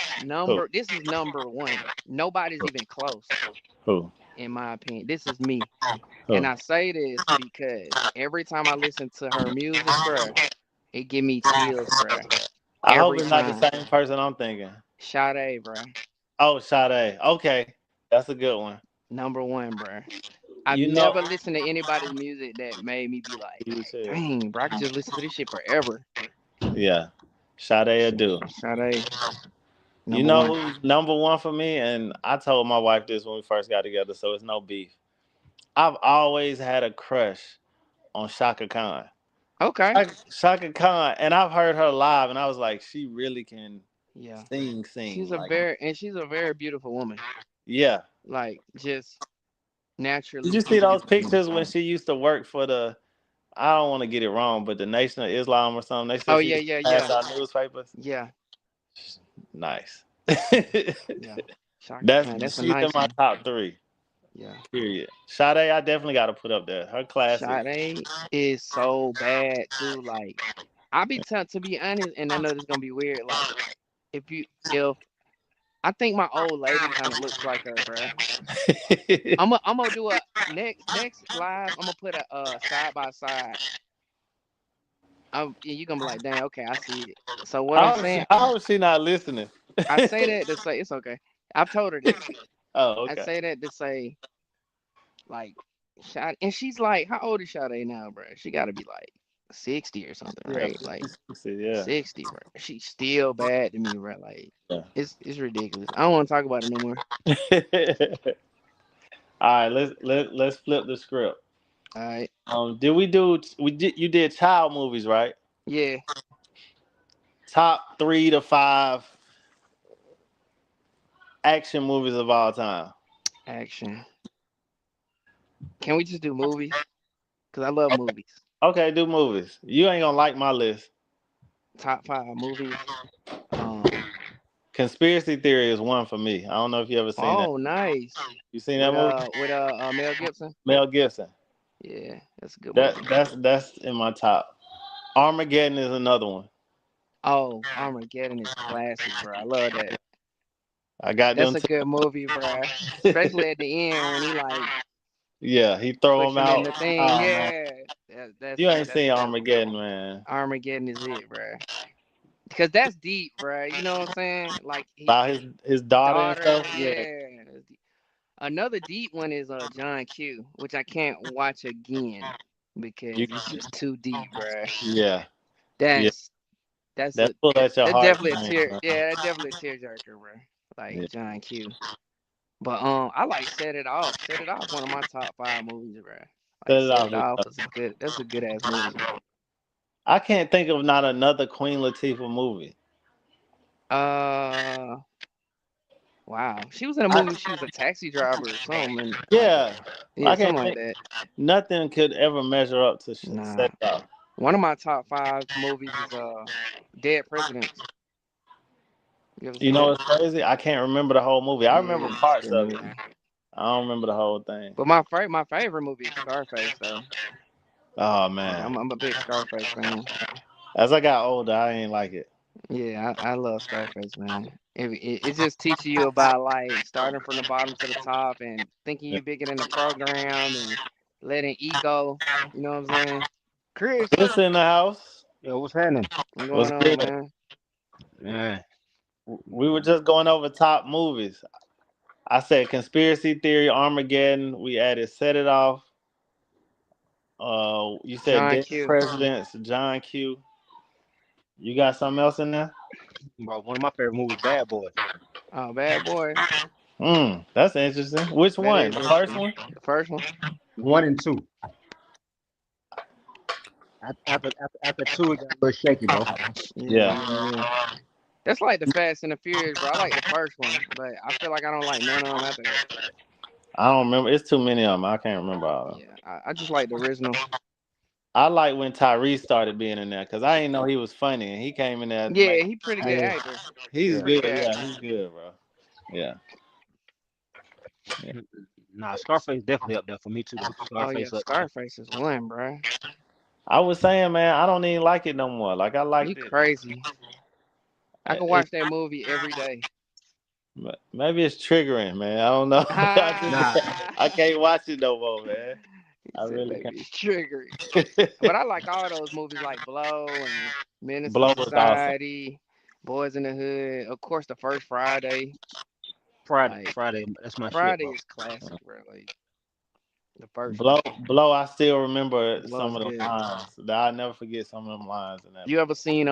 who? this is number one. Nobody's even close, Who? in my opinion. This is me. And Who? I say this because every time I listen to her music, bruh, it give me chills, bruh. I hope Every it's not the time. same person I'm thinking. Sade, bruh. Oh, Sade. Okay, that's a good one. Number one, bruh. I've You know, never listened to anybody's music that made me be like, you too. dang, bro, I could just listen to this shit forever. Yeah, Sade do. Sade, You number know one. who's number one for me? And I told my wife this when we first got together, so it's no beef. I've always had a crush on Shaka Khan. Okay. Shaka Khan, and I've heard her live, and I was like, she really can Yeah. sing. Like, She's a very beautiful woman. yeah. Like, just Did naturally you see those beautiful woman. pictures when she used to work for the? I don't want to get it wrong, but the Nation of Islam or something. They Oh, said she yeah, used yeah, to pass yeah. out newspapers. Yeah, Nice. yeah. Shaka That's Khan, that's a she's in nice my one. top three. Yeah. Period. Sade, I definitely got to put up there. Her classic. Sade is so bad, too. Like, to be honest, and I know this is gonna be weird. Like, if I think my old lady kind of looks like her, bruh. I'm gonna do a next live. I'm gonna put a side by side. You're gonna be like, dang, okay, I see it. So what I'm saying, How is she not listening? I say that to say it's okay. I've told her this. Oh, I okay. say that to say like, Shot, and she's like, how old is Sade now, bruh? She got to be like 60 or something, Yeah, right? Like 50, yeah. 60, bruh. She's still bad to me, bruh. Like Yeah. it's ridiculous. I don't want to talk about it no more. All right, let's flip the script. All right. Did we do we did you did child movies, right? Yeah. Top 3 to 5 action movies of all time. Action. Can we just do movies? Cause I love movies. Okay, do movies. You ain't gonna like my list. Top five movies. Um. Conspiracy Theory is one for me. I don't know if you ever seen that. Oh, nice. You seen that movie? With Mel Gibson. Mel Gibson. Yeah, that's a good That movie. that's in my top. Armageddon is another one. Oh, Armageddon is classic, bro. I love that. I got That's them a too. good movie, bro. Especially at the end when he like Yeah, he throw them pushing in out. the thing. Oh man, Yeah, you ain't that's seen dope. Armageddon, man. Armageddon is it, bro. Because that's deep, bro. You know what I'm saying? Like About his daughter and daughter. stuff. Yeah, Yeah. That's deep. Another deep one is John Q, which I can't watch again you. because it's just too deep, bro. Yeah, yeah. That's That's That a pull at your that definitely a heartstrings, tear. man. Yeah, that definitely a tearjerker, bro. Yeah. Like John Q. But I like Set It Off. Set It Off, one of my top five movies, bro. Like Set it Set off It with Off is a good. That's a good ass movie. I can't think of not another Queen Latifah movie. Uh, wow. She was in a I, movie. She was a taxi driver or something, and like yeah, yeah, I can't something like think. that. Nothing could ever measure up to Nah. Set It Off. One of my top five movies is Dead Presidents. You ever You seen know that? what's crazy? I can't remember the whole movie. I remember Yeah, it's a parts good of it. movie. I don't remember the whole thing. But my favorite movie is Scarface though. Oh Like man, I'm a big Scarface fan. as I got older, I ain't like it. Yeah, I love Scarface, man. It just teaches you about like starting from the bottom to the top and thinking Yeah. you bigger than the program and letting ego. You know what I'm saying? Chris, This in the house Yo, what's happening? what's was going on, good. man? Man, We were just going over top movies. I said conspiracy theory, Armageddon. We added Set It Off. You said John Dead Q. Presidents, John Q. You got something else in there? bro, one of my favorite movies, Bad Boys. Oh, Bad Boys. That's interesting. Which That one? is The first interesting. one? The first one. One and two. After two, it got a little shaky, bro. Yeah, Yeah. yeah, yeah. That's like the Fast and the Furious, bro. I like the first one, but I feel like I don't like none of them after that. I don't remember. It's too many of them. I can't remember all of them. Yeah, I just like the original. I like when Tyrese started being in there because I didn't know he was funny and he came in there to make. Yeah, he pretty good Yeah. actor. He He's Yeah. pretty good. good Yeah, actor. he's good, bro. Yeah. Yeah. Nah, Scarface definitely up there for me too, though. Oh yeah, Scarface up there. Scarface is one, bro. I was saying, man, I don't even like it no more. Like I You liked it. crazy. I can It's watch that movie every day. maybe it's triggering, man. I don't know. Nah, I can't watch it no more, man. He I said really maybe it's can't. triggering. But I like all those movies like Blow and Menace to Blow was awesome. Society, Boys in the Hood. Of course, the first Friday. Friday, Like Friday, that's my shit, Friday bro. is classic, bro. Like the first one. Blow. I still remember Blow some is of the good. lines. I'll never forget some of them lines in that You movie. ever seen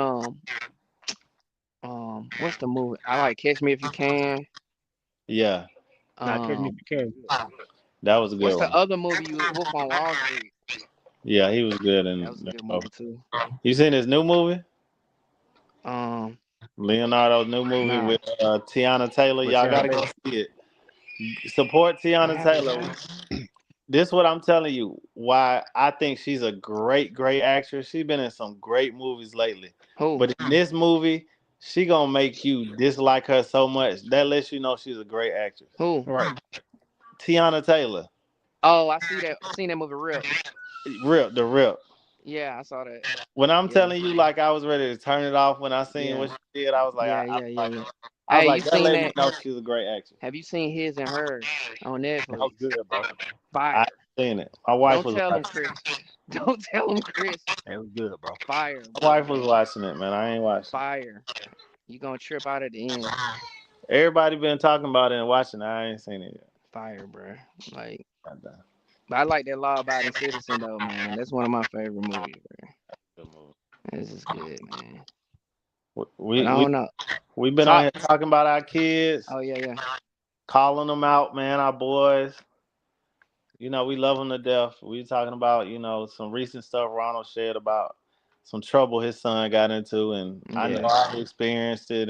what's the movie? I like Catch Me If You Can. Yeah, Nah, Catch Me If Um, You Can. Good. that was a what's good the one. other movie? You Wolf on Wall Street. Yeah, he was good That in was a that good movie. movie too. You seen his new movie? Um, Leonardo's new movie nah. with Tiana Taylor. With Y'all Tiana gotta go Taylor. see it. Support I Tiana haven't, Taylor. man. This is what I'm telling you. Why I think she's a great, great actress. She's been in some great movies lately. Who? But in this movie, she gonna make you dislike her so much. That lets you know she's a great actress. Who? Right. Tiana Taylor. Oh, I see that. Seen that movie Rip. Rip the rip. Yeah, I saw that. When I'm Yeah, telling you, like I was ready to turn it off when I seen yeah, what she did, I was like, yeah, yeah, yeah, yeah. I was Hey, you like, that seen let me that? know she's a great actress. Have you seen His and Hers on That was Netflix? good, bro. I Fire. seen it. My wife Don't was tell him, watching. Chris. Don't tell him, Chris. That was good, bro. Fire, My bro. wife was watching it, man. I ain't watching. Fire. You gonna trip out at the end. Everybody been talking about it and watching it. I ain't seen it yet. Fire, bro. Like, Goddamn. but I like that Law Abiding Citizen though, man. That's one of my favorite movies, bro. Good movie. This is good, man. But We I we don't know. we been on Top. here talking about our kids, Oh yeah, yeah. calling them out, man. Our boys. You know, we love them to death. We talking about, some recent stuff Ronald shared about some trouble his son got into, and I know Yeah. I experienced it,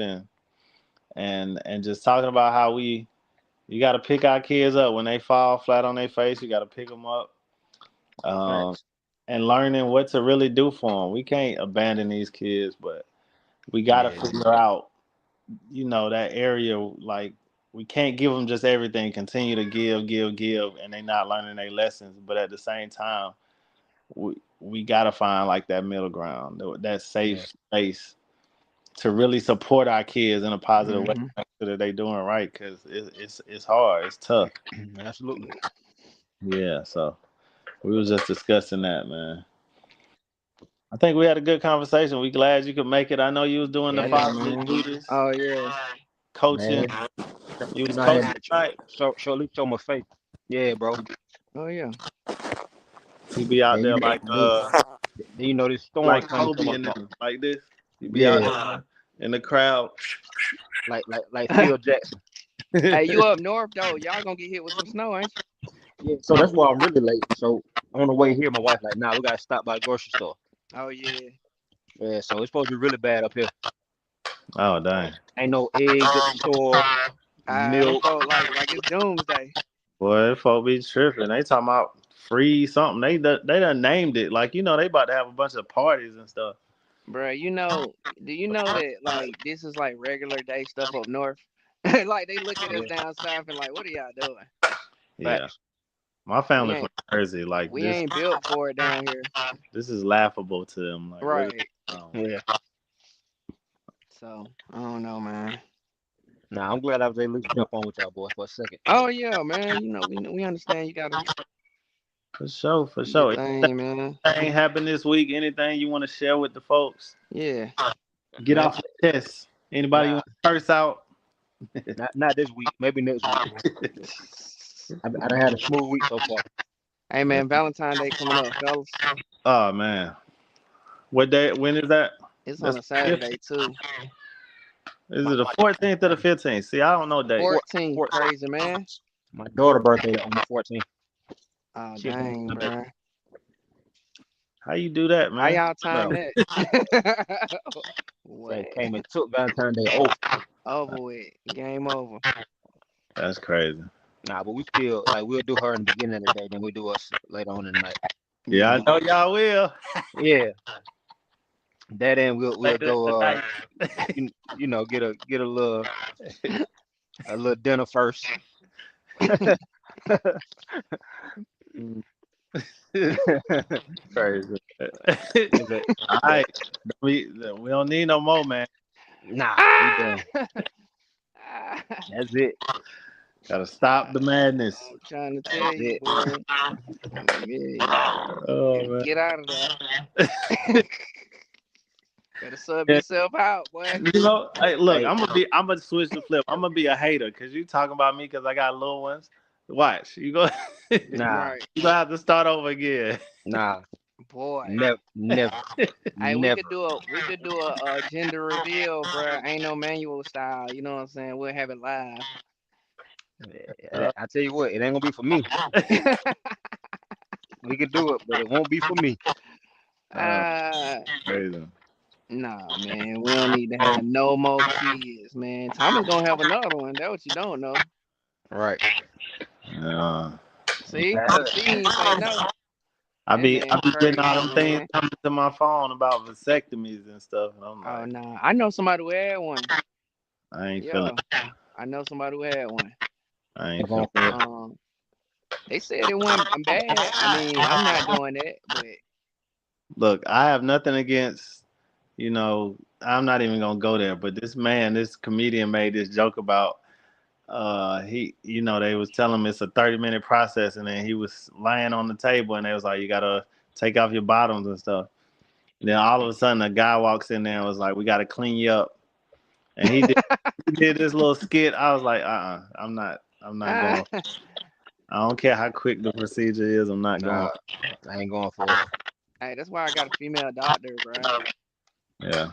and just talking about how you got to pick our kids up when they fall flat on their face. You got to pick them up, um, Facts. and learning what to really do for them. We can't abandon these kids, but we got to Yeah. figure out, that area. Like we can't give them just everything. Continue to give, give, give, and they not learning their lessons. But at the same time, we got to find like that middle ground, that safe Yeah. space to really support our kids in a positive way, Hmm. make sure that they doing right, because it's hard, it's tough. Absolutely. Yeah, so we was just discussing that, man. I think we had a good conversation. We glad you could make it. I know you was doing the Yeah, Yeah, fatherly man. duties, Oh yeah. coaching. man. You was You know, I had coaching to tonight. show at least show my face. Yeah, bro. Oh yeah. You be out And there you like then, then you know this storm like coming Kobe from and them, like this. You be out Yeah, there in the crowd. like Phil Jackson. Hey, you up north though? Y'all gonna get hit with some snow, ain't Yeah, so that's why I'm really late. So on the way here, my wife like, nah, we gotta stop by the grocery store. you? Oh yeah, Yeah, so it's supposed to be really bad up here. Oh dang. Ain't no eggs at the store, them milk. folk like it's doomsday, Boy, folk be tripping. They talking about free something. They done named it. Like, they about to have a bunch of parties and stuff. bro. Do you know that like this is like regular day stuff up north? Like they look at us Yeah, down south and like, what are y'all doing? Yeah. facts. My We family from ain't Jersey. Like we this ain't built for it down here, this is laughable to them. Like what is right? Yeah. So I don't know, man. Nah, I'm glad I was able to jump on with y'all boys for a second. Oh yeah, man. You know we understand. You gotta for sure, for do your sure. thing, man. Anything happened this week, anything you want to share with the folks? Yeah. Get Man, off your chest. Anybody you nah, want to curse out? not this week. Maybe next week. I done had a smooth week so far. Hey Yeah. man, Valentine's Day coming up, fellas. Oh man. What day when is that? It's on That's a the 15th? Saturday too. Is My it the my 14th or the 15th? See, I don't know dates. 14th, four, crazy man. my daughter birthday on the 14th. Oh She a dang, Valentine's Day. bro. How you do that, How man? y'all time Bro, that? What? say came and took Valentine's Day off. Over with. Game over. That's crazy. Nah, but we still like we'll do her in the beginning of the day, then we'll do us later on in the night. Yeah, I Yeah. know y'all will. Yeah, that end we'll Later go tonight. get a little dinner first. Mm. Crazy. Is it? All right. We don't need no more, man. Nah, we Ah! done. That's it. Gotta stop the madness. I'm trying to tell That's you, it. boy. Yeah, Oh gotta man. get out of there. Better sub Yeah, yourself out, boy. hey, look, Hey, I'm gonna switch the flip. I'm gonna be a hater because you talking about me because I got little ones. Watch, you go. nah, Right. You gonna have to start over again. nah, Boy. never, Hey, we never. could do a gender reveal, bruh. Ain't no manual style. You know what I'm saying? We'll have it live. I tell you what, it ain't gonna be for me. We could do it, but it won't be for me. Uh, uh, crazy. nah, man. We don't need to have no more kids, man. Thomas gonna have another one. That's what you don't know. Right. Uh, See, That- he ain't say no. That I man be getting all crazy, them things man. coming to my phone about vasectomies and stuff, and I'm Oh like, nah, I know somebody who had one. I ain't feeling. Yeah, I know somebody who had one. I I'm ain't feeling. going for it. Um, they said it wasn't bad. I mean, I'm not doing that, but Look, I have nothing against. I'm not even gonna go there. But this comedian made this joke about they was telling him it's a 30-minute process, and then he was lying on the table, and they was like, you gotta take off your bottoms and stuff. And then all of a sudden, a guy walks in there and was like, we gotta clean you up, and he did this little skit. I was like, I'm not going. ah, I don't care how quick the procedure is. I'm not going. Nah, I ain't going for it. hey, that's why I got a female doctor, bro. Yeah,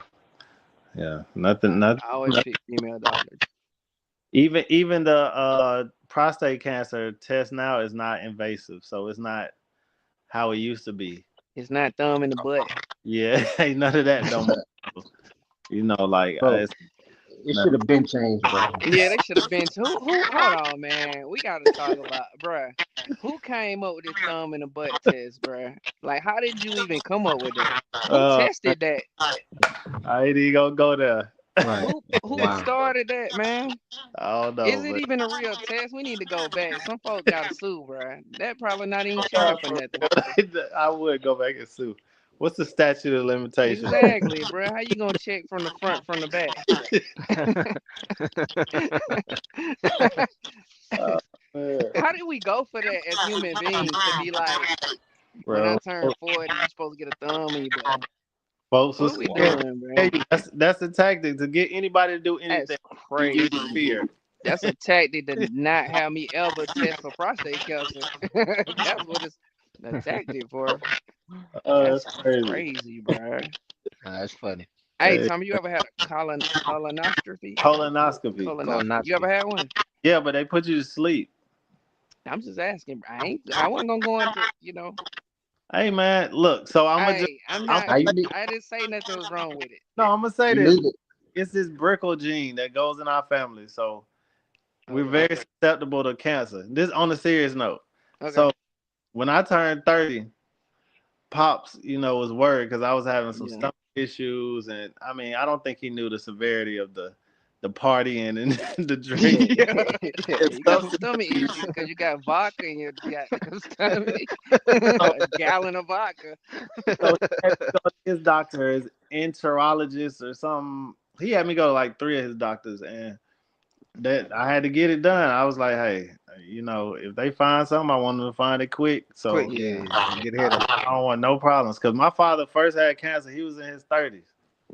yeah, nothing. I always pick female doctors. Even the prostate cancer test now is not invasive, so it's not how it used to be. It's not thumb in the butt. Yeah, ain't none of that no more. Like Bro, it's it should nothing. have been changed, bro. Yeah, they should have been. Who? Hold on, man. We got to talk about, bruh. Who came up with this thumb in the butt test, bruh? Like, how did you even come up with that? Who Uh, tested that? I ain't even gonna go there. Right. Who Wow. started that, man? I don't Is know, it but even a real test? We need to go back. Some folk got to sue, bruh. That probably not even checking for nothing. I would go back and sue. What's the statute of limitations? Exactly, bruh. How you gonna check from the front, from the back? Oh, man. How did we go for that as human beings to be like, when I Bro, turn 40, you supposed to get a thumb in your butt? folks What was are we scared. doing, Hey, bro? that's the tactic to get anybody to do That's anything. You get crazy. fear. That's a tactic to not have me ever test for prostate cancer. That's what it's the tactic for. Oh, That's that's crazy. crazy, bro. Nah, that's funny. Hey, Tommy, you ever had a colonoscopy? Colonoscopy. Colonoscopy. You Colonoscopy. ever had one? Yeah, but they put you to sleep. I'm just asking. I wasn't gonna go into, Hey man, look. So I'm gonna just. Hey, I'm I'm not. Now you need I didn't say nothing was wrong with it. no. I'm gonna say you this. need it. It's this Brickle gene that goes in our family, so we're Okay. very susceptible to cancer. This on a serious note. Okay. So when I turned 30, pops, was worried because I was having some Yeah. stomach issues, and I mean, I don't think he knew the severity of the partying and the Yeah, drinking yeah. and You got some substance stomach abuse. issues because you got vodka in your goddamn stomach. A gallon of vodka. So he had me go to his doctor, his enterologist or something. He had me go to like three of his doctors, and that I had to get it done. I was like, hey, if they find something, I want them to find it quick. Quick, So Yeah. yeah. Get ahead of it. I don't want no problems because my father first had cancer. He was in his 30s,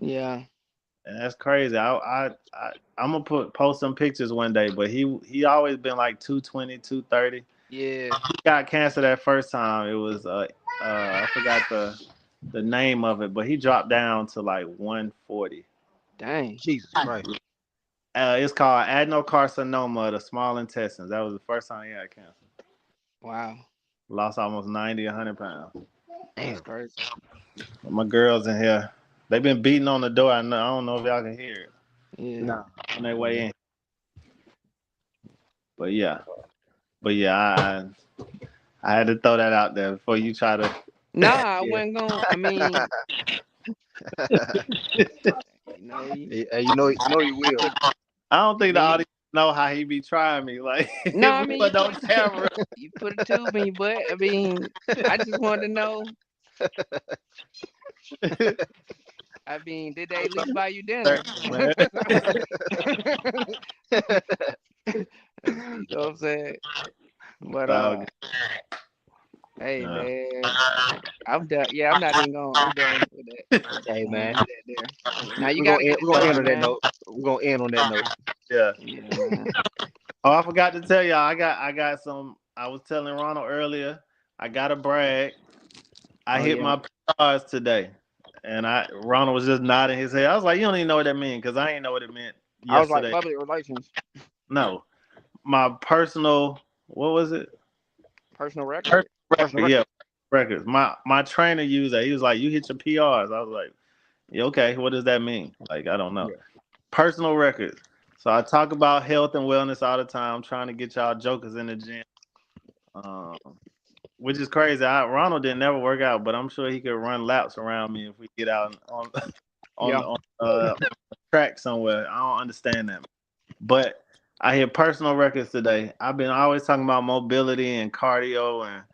Yeah. and that's crazy. I'm gonna post some pictures one day, but he always been like 220, 230. Yeah. He got cancer that first time. It was I forgot the name of it, but he dropped down to like 140. Dang. Jesus Christ. It's called adenocarcinoma of the small intestines. That was the first time he had cancer. Wow. Lost almost 90, 100 pounds. That's Damn. crazy. My girls in here, they've been beating on the door. I don't know if y'all can hear it Yeah. Nah. on their Yeah. way in. But yeah, I had to throw that out there before you try to. Nah, I Yeah. wasn't gonna. I mean, you Hey, you know you will. put. I don't I think the mean, audience know how he be trying me. Like, no, I mean, but don't tell me. you put a tube in your butt. I mean, I just wanted to know. I mean, did they at least buy you dinner? Man. You know what I'm saying? But Dog. hey Uh, man, I'm done. Yeah, I'm not even going. I'm done with that. Hey I'm gonna man, leave that there. Now you we're got gonna to end, get it we're gonna end done, on that man. note. We're gonna end on that note. yeah. Yeah, man. Oh, I forgot to tell y'all. I got some. I was telling Ronald earlier. I got to brag. I Oh hit yeah. my PRs today, and Ronald was just nodding his head. I was like, "You don't even know what that means," because I didn't know what it meant I was like yesterday. public relations, No, my personal. What was it? personal record. Personal Personal record. Yeah, record. records. My trainer used that. He was like, "You hit your PRs." I was like, "Yeah, okay. What does that mean?" Like, I don't know. Yeah. Personal records. So I talk about health and wellness all the time. I'm trying to get y'all jokers in the gym. Um, which is crazy. Ronald didn't never work out, but I'm sure he could run laps around me if we get out on Yeah. on track somewhere. I don't understand that, but I hit personal records today. I've been always talking about mobility and cardio and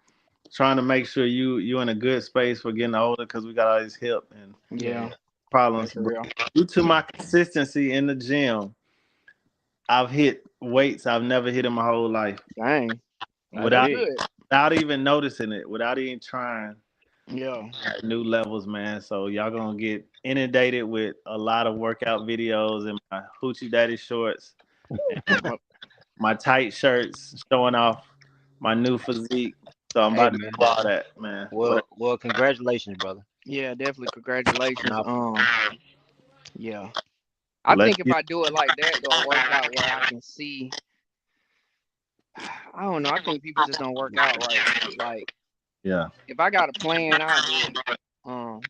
trying to make sure you in a good space for getting older because we got all these hip and Yeah. Yeah. Yeah. problems. That's But real. due to my consistency in the gym, I've hit weights I've never hit in my whole life Dang. That's That's without big. good. without even noticing it, without even trying. Yeah. At new levels, man. So y'all gonna get inundated with a lot of workout videos and my hoochie daddy shorts and Well, my tight shirts showing off my new physique. So I'm Hey about to man. do all that, man. Well, congratulations, brother. yeah, definitely. Congratulations. Nah, for real. Yeah. I Let's think if get I do it like that, though, a workout where I can see, I don't know. I think people just don't work out right. Like, yeah. if I got a plan, I'll do it. Um,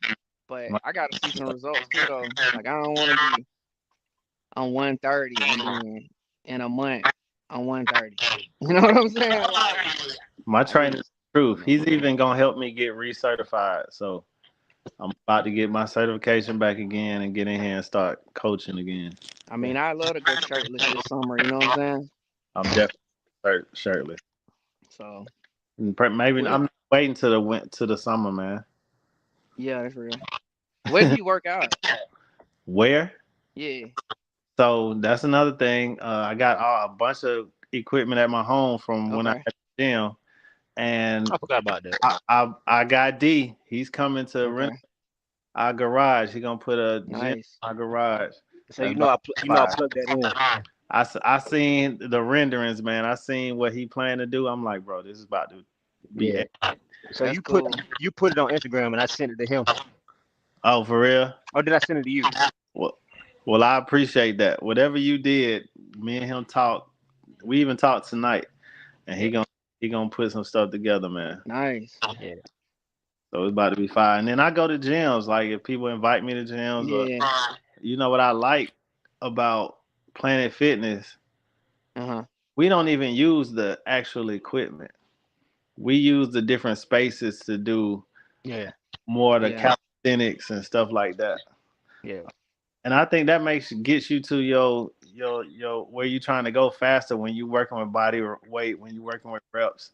but My, I got to see some results too, though. Like, I don't want to be on 130 and then in a month on 130. You know what I'm saying? Like, my I trainer's just, truth. He's even gonna help me get recertified. So I'm about to get my certification back again and get in here and start coaching again. I Yeah. mean, I love to go shirtless this summer. You know what I'm saying? I'm definitely shirtless. So, Maybe where, I'm waiting to the summer, man. yeah, that's real. Where do you work out? Where? Yeah. So that's another thing. I got a bunch of equipment at my home from when I Okay. had the gym, and I forgot about that. I got D. He's coming to rent Okay. our garage. He gonna put a gym in Nice. our garage. So That's about I five. plugged that in. I seen the renderings, man. I seen what he planned to do. I'm like, bro, this is about to be. Yeah. So That's cool. you put it on Instagram and I sent it to him. Oh, for real? Or did I send it to you? Well, well, I appreciate that. Whatever you did, me and him talk. We even talked tonight, and Yeah, he gonna put some stuff together, man. Nice. yeah, So it's about to be fine. And then I go to gyms. Like if people invite me to gyms, or Yeah. you know what I like about Planet Fitness, Uh-huh. we don't even use the actual equipment. We use the different spaces to do yeah, more of the Yeah. calisthenics and stuff like that. yeah, And I think that gets you to your where you trying to go faster when you working with body weight, when you working with reps.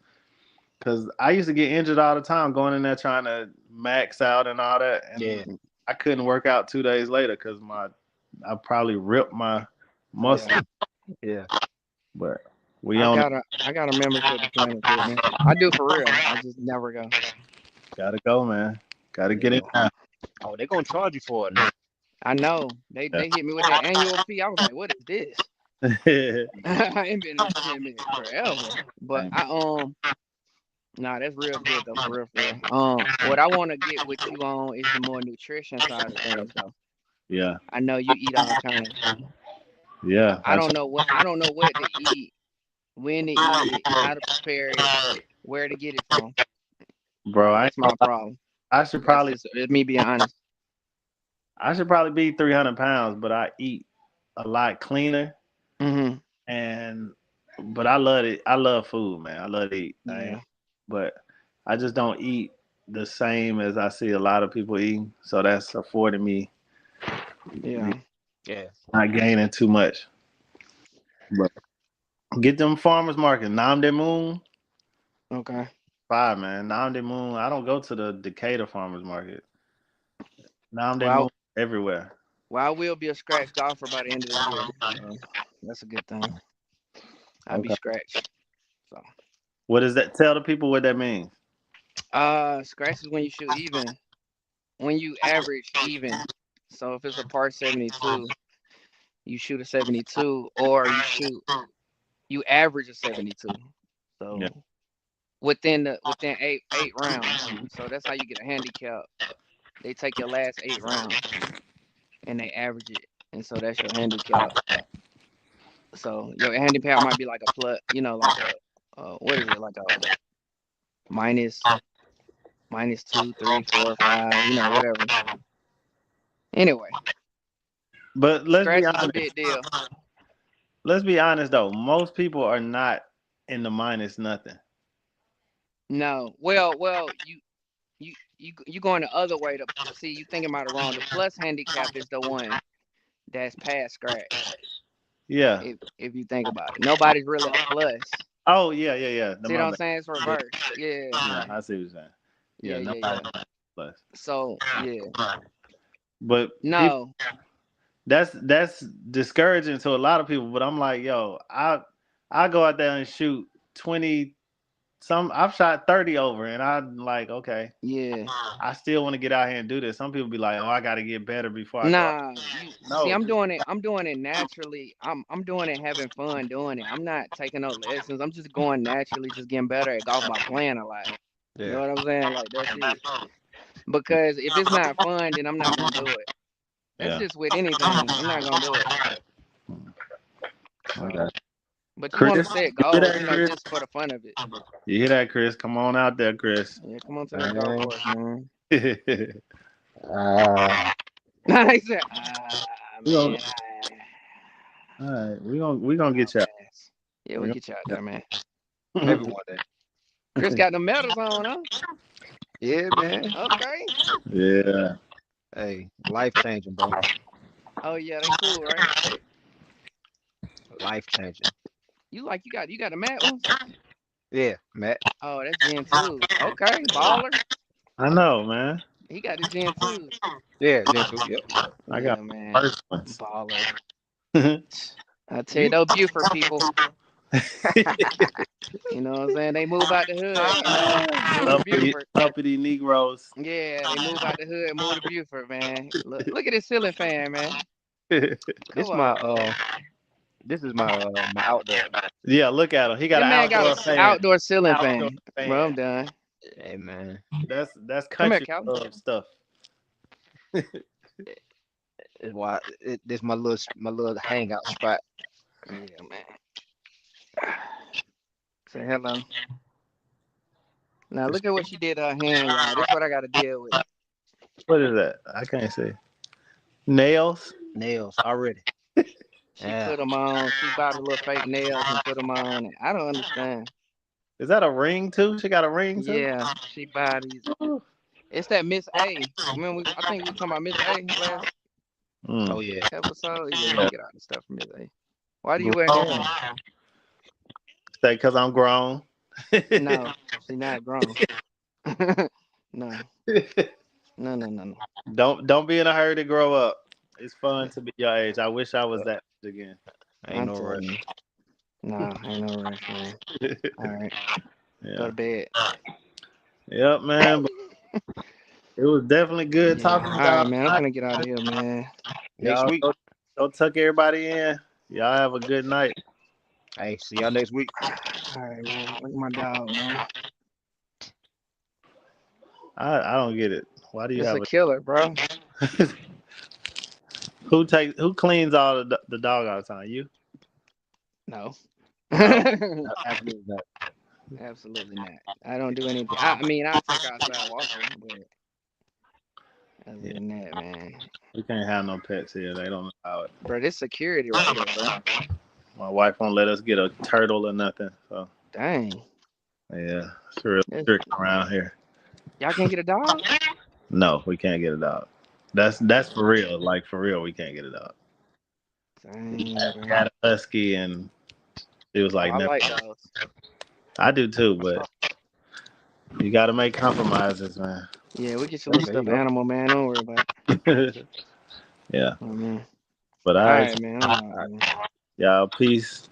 Cause I used to get injured all the time going in there trying to max out and all that, and yeah, I couldn't work out 2 days later because I probably ripped my muscle. Yeah. yeah. But we on it. I got a membership to Planet Fitness. I do for real. I just never go. Gotta go, man. Gotta get Yeah. it now. Oh, they gonna charge you for it now. I know. They hit me with that annual fee. I was like, what is this? I ain't been in the gym in forever. But Hey, nah, that's real good though, for real, for real. What I want to get with you on is the more nutrition side of things though. yeah, I know you eat all kind of. yeah. I don't know what to eat, when to eat it, how to prepare it, where to get it from. Bro, I ain't That's my gonna lie. problem. I should That's probably just it's me being honest. I should probably be 300 pounds, but I eat a lot cleaner Hmm. and but I love it. I love food, man. I love to eat. Yeah. But I just don't eat the same as I see a lot of people eating. So that's affording me Yeah. Yeah, not gaining too much. But get them farmers market. Nam de Moon. Okay. Fire, man. Nam de Moon. I don't go to the Decatur farmers market. Nam de Moon Well, everywhere. I will be a scratch golfer by the end of the year, so that's a good thing. I'll be Okay. scratched. So, What does that tell the people what that means? scratch is when you shoot even, when you average even. So if it's a par 72, you shoot a 72, or you average a 72. Yeah. So within eight rounds. So that's how you get a handicap. They take your last 8 rounds and they average it, and so that's your handicap. So your handicap might be like a plus, like a what is it, like a minus minus two, three, four, five, whatever. Anyway, But scratch is a big deal. let's be honest though. Most people are not in the minus nothing. No, well, you going the other way to see. You thinking about it wrong. The plus handicap is the one that's past scratch. Yeah. If you think about it, nobody's really a plus. Oh yeah, yeah, yeah. The See what my I'm bad. saying? It's Yeah, reverse. Yeah, yeah, I see what you're saying. Yeah, yeah, yeah, nobody yeah. plus. So yeah, But people no, that's discouraging to a lot of people. But I'm like, yo, I go out there and shoot 20 some I've shot 30 over and I'm like, okay, yeah. I still want to get out here and do this. Some people be like, oh, I gotta get better before I go out. Nah, you see, No, just I'm doing it naturally. I'm doing it having fun doing it. I'm not taking no lessons. I'm just going naturally, just getting better at golf by playing a lot. You know yeah, what I'm saying? Like that's it. Because if it's not fun, then I'm not gonna do it. That's yeah. just with anything. I'm not gonna do it. So, Okay. but you want to Chris, set you hear goals, that, Chris? just for the fun of it. You hear that, Chris? Come on out there, Chris. Yeah, come on to that golf man. course, man. we Uh, He said, gonna, man, all right, we gonna I'll get you out. pass. Yeah, we'll We get you out there, man. maybe one day. Chris got the medals on, huh? Yeah, man. Okay. yeah. Hey, life changing, bro. Oh yeah, they cool, right? Life changing. You got the matte ones? Yeah, Matt. Oh, that's Gen 2s. Okay, baller. I know, man. He got the Gen 2s. Yeah, Gentoo. Yep. I got Yeah, man. first ones. Baller. you I tell you, those Buford people, you know what I'm saying? They move out the hood, move to Buford. uppity Negroes. Yeah, they move out the hood, move to Buford, man. Look at this ceiling fan, man. Come This my on. this is my outdoor. Yeah, look at him. He got That an man got a outdoor fan. outdoor ceiling Outdoor fan. Bro, I'm fan. done. Hey man. That's Come here, country Calvin. club stuff. It's why this my little hangout spot. Yeah, man. Say hello. Now look at what she did to her hand, y'all. This is what I got to deal with. What is that? I can't see. Nails? Nails already. She Yeah. put them on. She bought a little fake nails and put them on. And I don't understand. Is that a ring too? She got a ring too? Yeah, she buy these. It's that Miss A. Remember, I think we was talking about Miss A last Oh Mm. yeah. episode. Yeah, we can Yeah. get all the stuff from Miss A. Why do you wear Grown. hair? Say, because I'm grown. No, she not grown. No, no, no, no, no. Don't be in a hurry to grow up. It's fun to be your age. I wish I was that age again. Ain't I'm no telling you. rush. No, ain't no rush, man. All right, go Yeah. to bed. Yep, man. But it was definitely good Yeah. talking All to right, y'all man. I'm tonight. finna get out of here, man. Next Y'all week. go tuck everybody in. Y'all have a good night. Hey, see y'all next week. All right, man. Look at my dog, man. I don't get it. Why do you It's have a killer, bro. a who cleans all the dog all the time? You? No. Oh, Absolutely not. Absolutely not. I don't do anything. I mean, I take her outside, walk her, but other yeah. than that, man, We can't have no pets here. They don't allow it. bro, this security right here, bro. My wife won't let us get a turtle or nothing. So Dang. yeah, it's real This, strict around here. y'all can't get a dog? No, we can't get a dog. That's for real. Like for real, we can't get a dog. Dang, We bro. had a husky, and it was Oh, like I never. like dogs. I do too, but you got to make compromises, man. Yeah, we get your little There you stuffed go. animal, man. Don't worry about it. Yeah, Oh, man. but All all right, right, man. I'm out, man. y'all. Peace.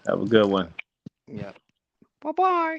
Have a good one. Yep. Bye bye.